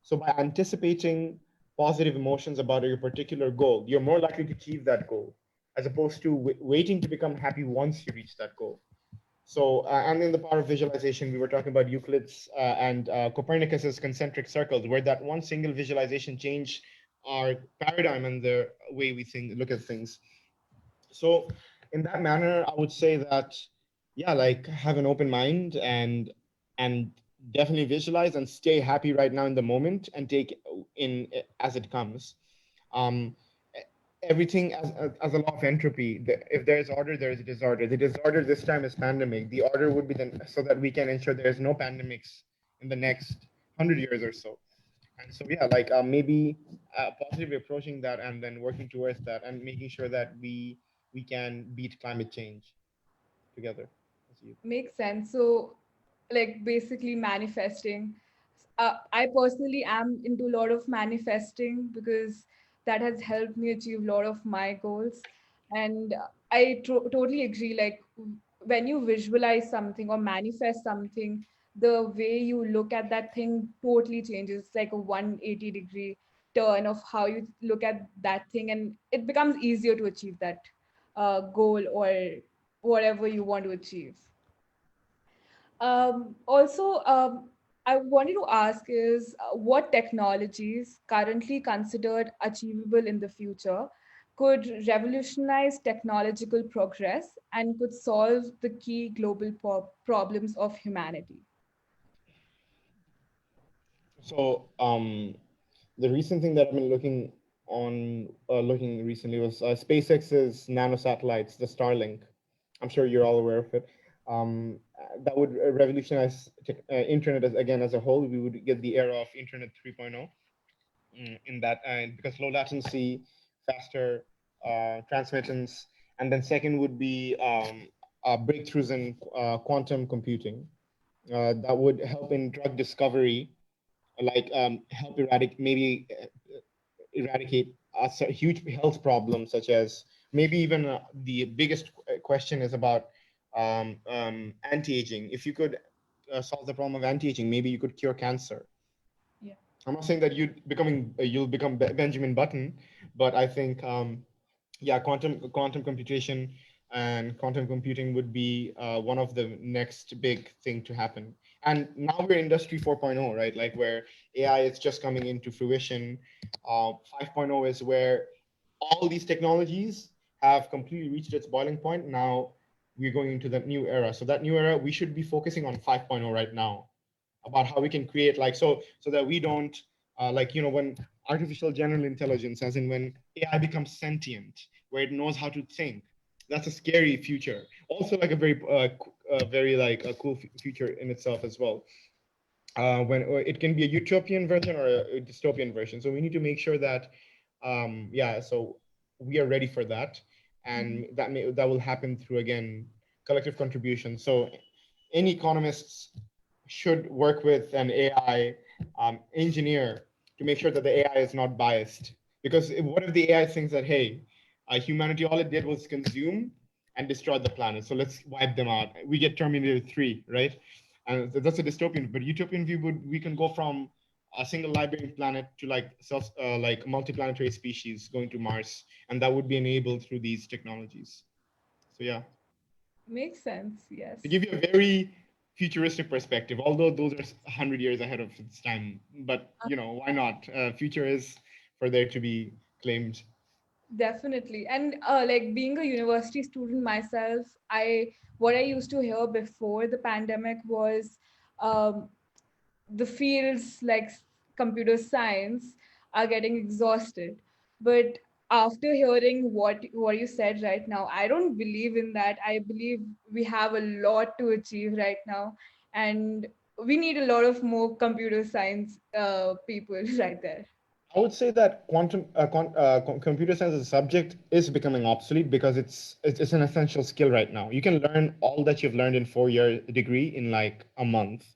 So by anticipating positive emotions about your particular goal, you're more likely to achieve that goal, as opposed to waiting to become happy once you reach that goal. So, and in the power of visualization, we were talking about Euclid's and Copernicus's concentric circles, where that one single visualization changed our paradigm and the way we look at things. So, in that manner, I would say that, yeah, like have an open mind and definitely visualize and stay happy right now in the moment and take in as it comes. Um, Everything as a law of entropy. If there is order, there is a disorder. The disorder this time is pandemic. The order would be then so that we can ensure there is no pandemics in the next 100 years or so. And so yeah, like maybe positively approaching that and then working towards that and making sure that we can beat climate change together as youth. Makes sense. So, like basically manifesting. I personally am into a lot of manifesting because that has helped me achieve a lot of my goals. And totally agree. Like when you visualize something or manifest something, the way you look at that thing totally changes. It's like a 180-degree turn of how you look at that thing, and it becomes easier to achieve that goal or whatever you want to achieve. Also, I wanted to ask is what technologies currently considered achievable in the future could revolutionize technological progress and could solve the key global problems of humanity? So the recent thing that I've been looking recently was SpaceX's nano satellites, the Starlink. I'm sure you're all aware of it. That would revolutionize internet again as a whole. We would get the era of Internet 3.0 in that, because low latency, faster transmittance, and then second would be breakthroughs in quantum computing that would help in drug discovery, like help eradicate a huge health problems such as maybe even the biggest question is about anti-aging. If you could solve the problem of anti-aging, maybe you could cure cancer. Yeah. I'm not saying that you'll become Benjamin Button, but I think yeah, quantum computation and quantum computing would be one of the next big thing to happen. And now we're industry 4.0, right? Like where AI is just coming into fruition. 5.0 is where all these technologies have completely reached its boiling point. Now we're going into that new era. So that new era, we should be focusing on 5.0 right now, about how we can create like so that we don't like when artificial general intelligence, as in when AI becomes sentient, where it knows how to think, that's a scary future. Also like a very like a cool future in itself as well, when or it can be a utopian version or a dystopian version. So we need to make sure that yeah, so we are ready for that, and that will happen through again collective contribution. So any economists should work with an AI engineer to make sure that the AI is not biased. Because what if the AI thinks that, hey, humanity, all it did was consume and destroy the planet, so let's wipe them out. We get Terminator 3, right? And that's a dystopian. But utopian view would we can go from a single library planet to like multiplanetary species going to Mars, and that would be enabled through these technologies. So yeah, Makes sense. Yes. to give you a very futuristic perspective, although those are 100 years ahead of its time. But why not? Future is for there to be claimed. Definitely. And like being a university student myself, I what I used to hear before the pandemic was um, the fields like computer science are getting exhausted. But after hearing what you said right now, I don't believe in that. I believe we have a lot to achieve right now, and we need a lot of more computer science people right there. I would say that computer science as a subject is becoming obsolete because it's an essential skill right now. You can learn all that you've learned in 4 year degree in like a month.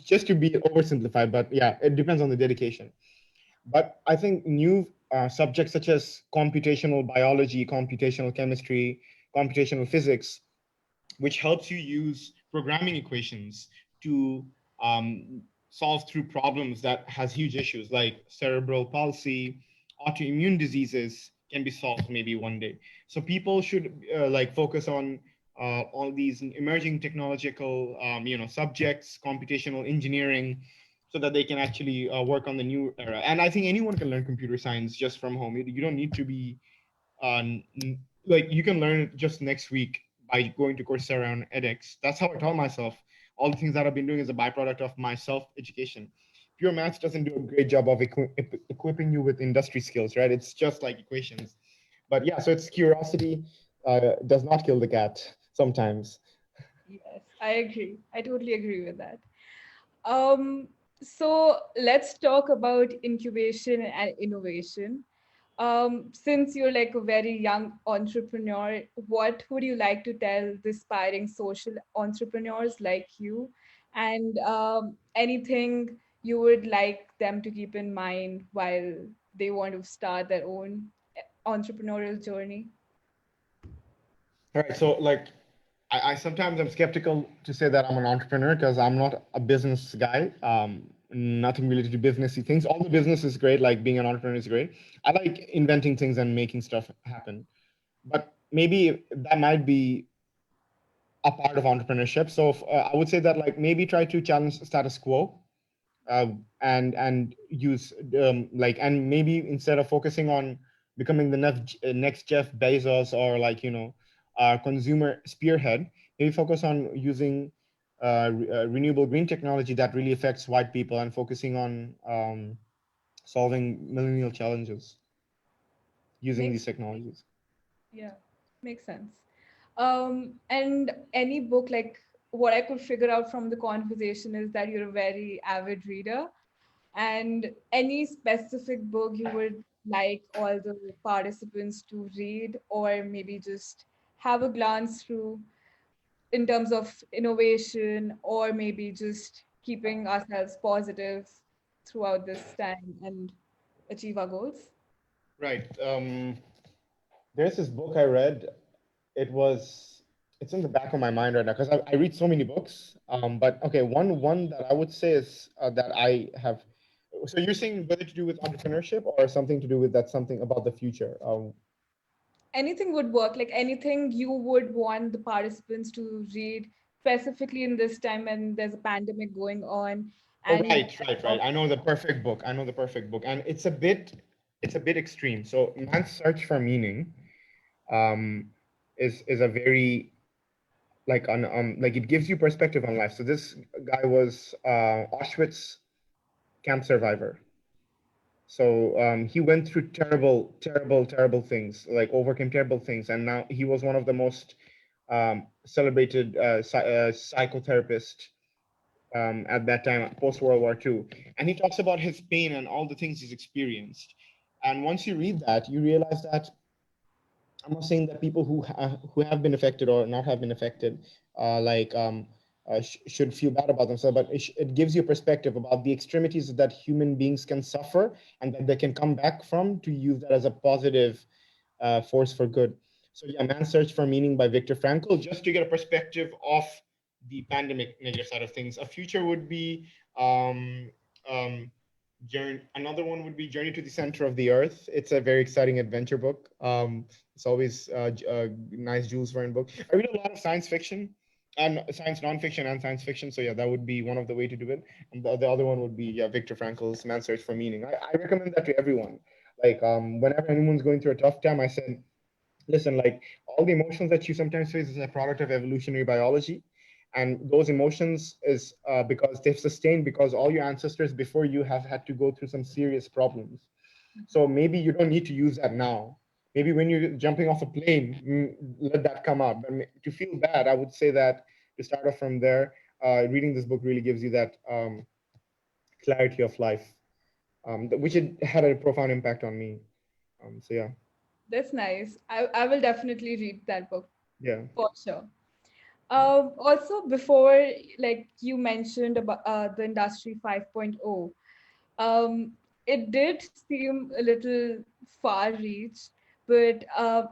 Just to be oversimplified, but yeah, it depends on the dedication. But I think new subjects such as computational biology, computational chemistry, computational physics, which helps you use programming equations to solve through problems that has huge issues like cerebral palsy, autoimmune diseases can be solved maybe one day. So people should like focus on all these emerging technological subjects, computational engineering, so that they can actually work on the new era. And I think anyone can learn computer science just from home. You don't need to be like you can learn it just next week by going to Coursera and edX. That's how I taught myself. All the things that I've been doing is a byproduct of my self-education. Pure maths doesn't do a great job of equipping you with industry skills, right? It's just like equations. But yeah, so it's curiosity does not kill the cat sometimes. Yes, I agree. I totally agree with that. Um, so let's talk about incubation and innovation. Since you're like a very young entrepreneur, what would you like to tell the aspiring social entrepreneurs like you? And anything you would like them to keep in mind while they want to start their own entrepreneurial journey? All right, so like I sometimes I'm skeptical to say that I'm an entrepreneur because I'm not a business guy. Nothing related to businessy things. All the business is great, like being an entrepreneur is great. I like inventing things and making stuff happen. But maybe that might be a part of entrepreneurship. So I would say that like maybe try to challenge status quo uh, and use like and maybe instead of focusing on becoming the next Jeff Bezos or like consumer spearhead, maybe focus on using renewable green technology that really affects white people and focusing on solving millennial challenges using these Makes technologies. Yeah, makes sense. And any book, like what I could figure out from the conversation is that you're a very avid reader, and any specific book you would like all the participants to read, or maybe just have a glance through in terms of innovation, or maybe just keeping ourselves positive throughout this time and achieve our goals. Right. There's this book I read. It was it's in the back of my mind right now because I read so many books. But okay, one that I would say is that I have. So you're saying whether to do with entrepreneurship or something to do with that something about the future. Anything would work, like anything you would want the participants to read specifically in this time when there's a pandemic going on Oh, and right. I know the perfect book. I know the perfect book, and it's a bit extreme. So man's search for meaning um, is a very like it gives you perspective on life. So this guy was Auschwitz camp survivor. So he went through terrible, terrible, terrible things, like overcame terrible things, and now he was one of the most celebrated psychotherapists at that time, post World War II. And he talks about his pain and all the things he's experienced. And once you read that, you realize that I'm not saying that people who have been affected or not have been affected, should feel bad about themselves, but it gives you a perspective about the extremities that human beings can suffer and that they can come back from to use that as a positive force for good. So yeah, Man's Search for Meaning by Viktor Frankl, just to get a perspective of the pandemic negative side of things. A future would be um, another one would be Journey to the Center of the Earth. It's a very exciting adventure book. It's always a nice Jules Verne book. I read a lot of science fiction and science nonfiction and science fiction. So yeah, that would be one of the way to do it. And the other one would be Viktor Frankl's Man's Search for Meaning. I recommend that to everyone. Like whenever anyone's going through a tough time, I said, listen, like all the emotions that you sometimes face is a product of evolutionary biology. And those emotions is because they've sustained because all your ancestors before you have had to go through some serious problems. So maybe you don't need to use that now. Maybe when you're jumping off a plane, let that come out. But to feel bad, I would say that to start off from there, reading this book really gives you that clarity of life, which it had a profound impact on me. So yeah, That's nice. I will definitely read that book yeah. for sure. Also, before, like you mentioned about the Industry 5.0, um, it did seem a little far reach, but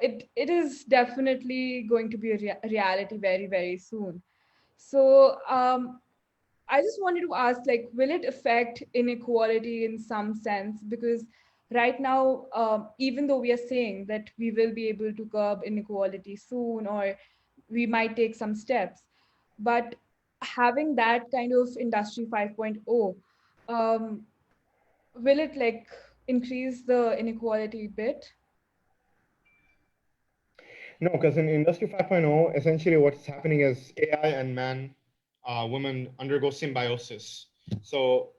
it is definitely going to be a reality very, very soon. So I just wanted to ask, like, will it affect inequality in some sense? Because right now, even though we are saying that we will be able to curb inequality soon, or we might take some steps, but having that kind of Industry 5.0, um, will it like increase the inequality a bit? No, because in Industry 5.0, essentially what's happening is AI and man, women undergo symbiosis. So,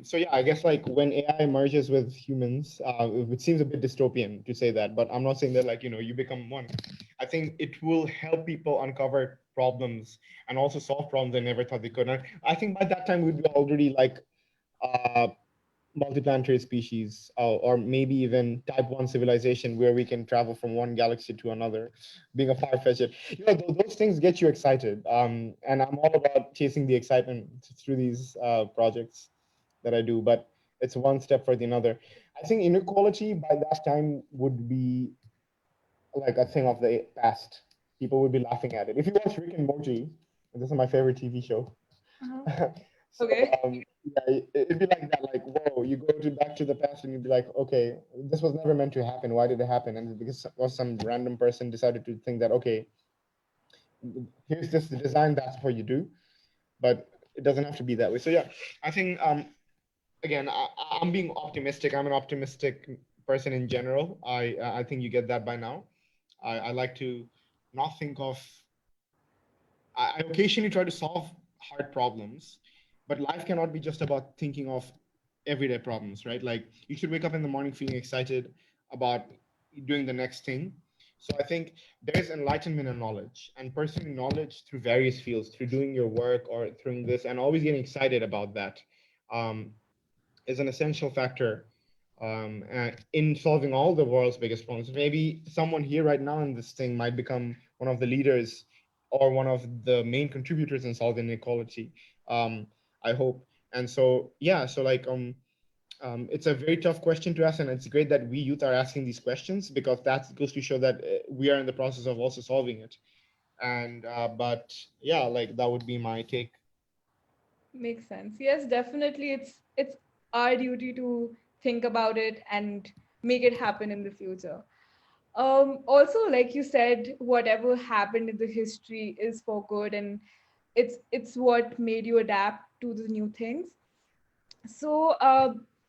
so yeah, I guess like when AI merges with humans, it seems a bit dystopian to say that, but I'm not saying that like, you become one. I think it will help people uncover problems and also solve problems they never thought they could. And I think by that time we'd be already like uh, multiplanetary species, or maybe even type 1 civilization where we can travel from one galaxy to another, being a far-fetched. Those things get you excited. And I'm all about chasing the excitement through these projects that I do, but it's one step for the another. I think inequality by that time would be like a thing of the past. People would be laughing at it. If you watch Rick and Morty, this is my favorite TV show. Uh-huh. So Okay. yeah, it'd be like that, like whoa, you go to back to the past and you'd be like, okay, this was never meant to happen. Why did it happen? And it's because was some random person decided to think that okay, here's this design, that's what you do, but it doesn't have to be that way. So yeah, I think again, I'm being optimistic. I'm an optimistic person in general. I think you get that by now. I like to not think of I occasionally try to solve hard problems, but life cannot be just about thinking of everyday problems, right? Like you should wake up in the morning feeling excited about doing the next thing. So I think there is enlightenment in knowledge and pursuing knowledge through various fields, through doing your work or through this, and always getting excited about that. Um, is an essential factor in solving all the world's biggest problems. Maybe someone here right now in this thing might become one of the leaders or one of the main contributors in solving inequality. Um, I hope. And so, yeah, so like, it's a very tough question to ask, and it's great that we youth are asking these questions because that goes to show that we are in the process of also solving it. And but yeah, like that would be my take. Makes sense. Yes, definitely. It's our duty to think about it and make it happen in the future. Also, like you said, whatever happened in the history is for good, and it's what made you adapt to the new things. So,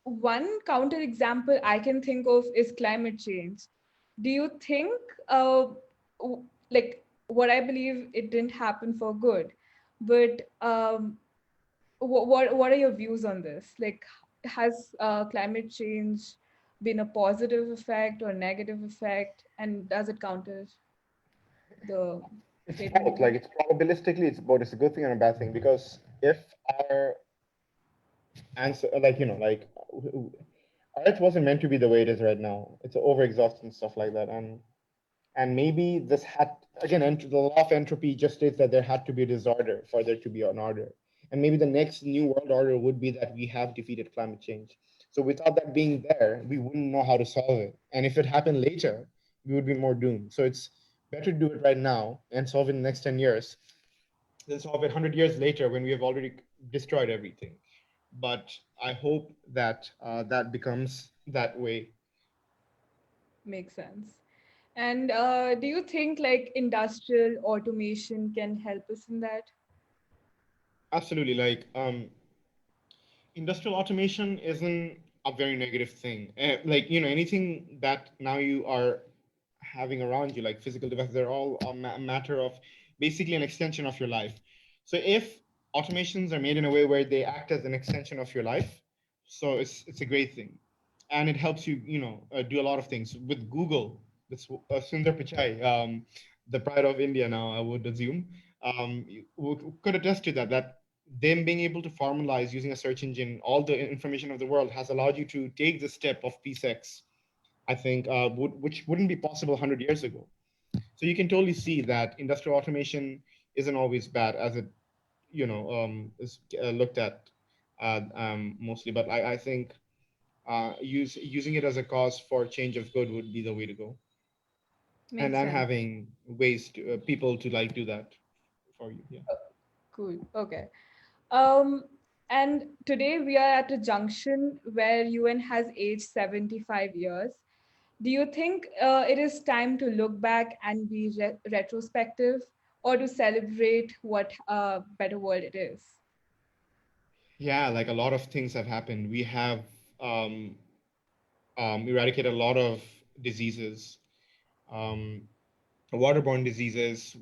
one counter example I can think of is climate change. Do you think, like, what I believe it didn't happen for good, but what are your views on this? Like, has climate change been a positive effect or negative effect, and does it counter the It's statement you both. made? Like it's probabilistically, it's both. It's a good thing and a bad thing because if our answer, like like Earth wasn't meant to be the way it is right now. It's overexhausted and stuff like that, and maybe this had again, the law of entropy just states that there had to be a disorder for there to be an order, and maybe the next new world order would be that we have defeated climate change. So without that being there, we wouldn't know how to solve it, and if it happened later, we would be more doomed. So it's better to do it right now and solve it in the next 10 years than solve it 100 years later when we have already destroyed everything. But I hope that that becomes that way. Makes sense. And do you think like industrial automation can help us in that? Absolutely. Like industrial automation isn't a very negative thing. Like anything that now you are having around you, like physical devices, they're all a matter of basically an extension of your life. So if automations are made in a way where they act as an extension of your life, so it's a great thing. and it helps you, do a lot of things with Google. This Sundar Pichai, the pride of India now, I would assume, could attest to that. That them being able to formalize using a search engine all the information of the world has allowed you to take the step of PeaceX. I think which wouldn't be possible 100 years ago. So you can totally see that industrial automation isn't always bad as it, is looked at mostly. But I think using it as a cause for change of good would be the way to go, and Makes then sense. having ways to people to like do that for you. Yeah. Cool. Okay. Um, and today we are at a junction where UN has aged 75 years. Do you think it is time to look back and be retrospective, or to celebrate what a better world it is? Yeah, like a lot of things have happened. We have um, eradicated a lot of diseases, um, waterborne diseases,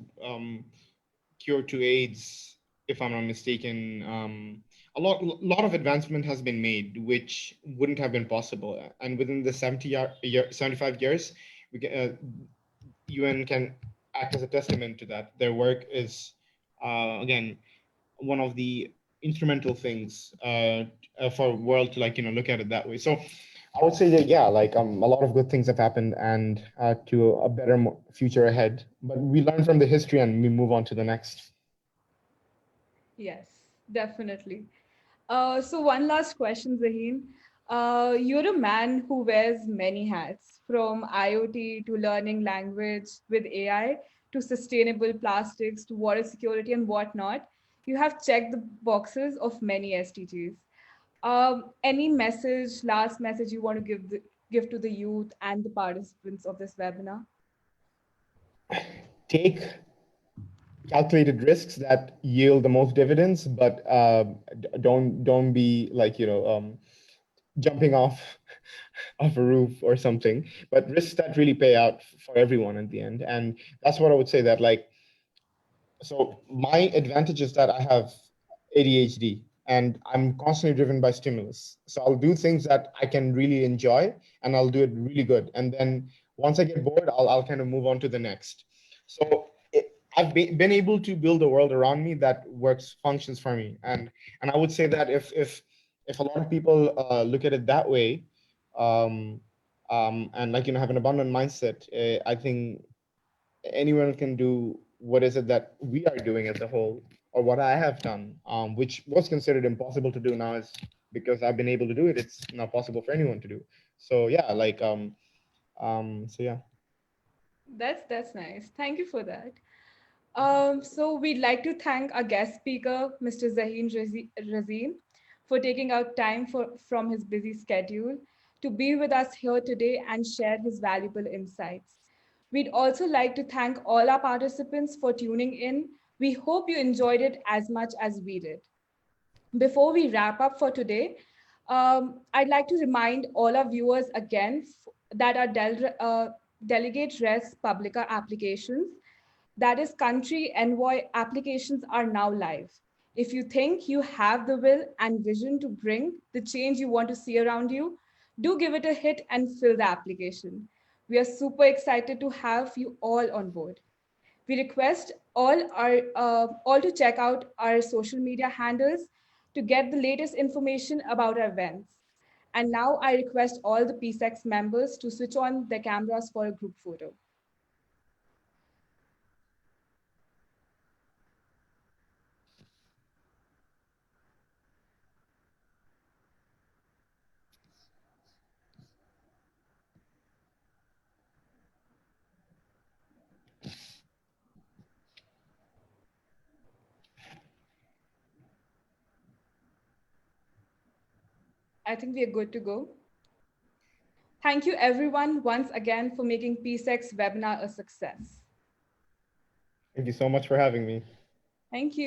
cure to AIDS, if I'm not mistaken. A lot of advancement has been made, which wouldn't have been possible. And within the 75 years, UN can act as a testament to that. Their work is, again, one of the instrumental things for world to look at it that way. So I would say that yeah, a lot of good things have happened, and to a better future ahead. But we learn from the history and we move on to the next. Yes, definitely. So one last question, Zahin. You're a man who wears many hats, from IoT to learning language with AI to sustainable plastics to water security and whatnot. You have checked the boxes of many SDGs. Any message, last message you want to give to the youth and the participants of this webinar? Take calculated risks that yield the most dividends, but don't be jumping off of a roof or something, but risks that really pay out for everyone at the end. And that's what I would say, that so my advantage is that I have ADHD and I'm constantly driven by stimulus. So I'll do things that I can really enjoy and I'll do it really good. And then once I get bored, I'll kind of move on to the next. So I've been able to build a world around me that works, functions for me. And I would say that if a lot of people look at it that way, um, and have an abundant mindset, I think anyone can do what is it that we are doing as a whole, or what I have done, which was considered impossible to do. Now is because I've been able to do it, it's now possible for anyone to do. So yeah, so yeah. That's nice. Thank you for that. So we'd like to thank our guest speaker, Mr. Zahin Razeen, for taking out time from his busy schedule to be with us here today and share his valuable insights. We'd also like to thank all our participants for tuning in. We hope you enjoyed it as much as we did. Before we wrap up for today, I'd like to remind all our viewers again that our delegate res publica applications, that is country envoy applications, are now live. If you think you have the will and vision to bring the change you want to see around you, do give it a hit and fill the application. We are super excited to have you all on board. We request all to check out our social media handles to get the latest information about our events. And now I request all the PSEX members to switch on their cameras for a group photo. I think we are good to go. Thank you everyone once again for making PSEX webinar a success. Thank you so much for having me. Thank you.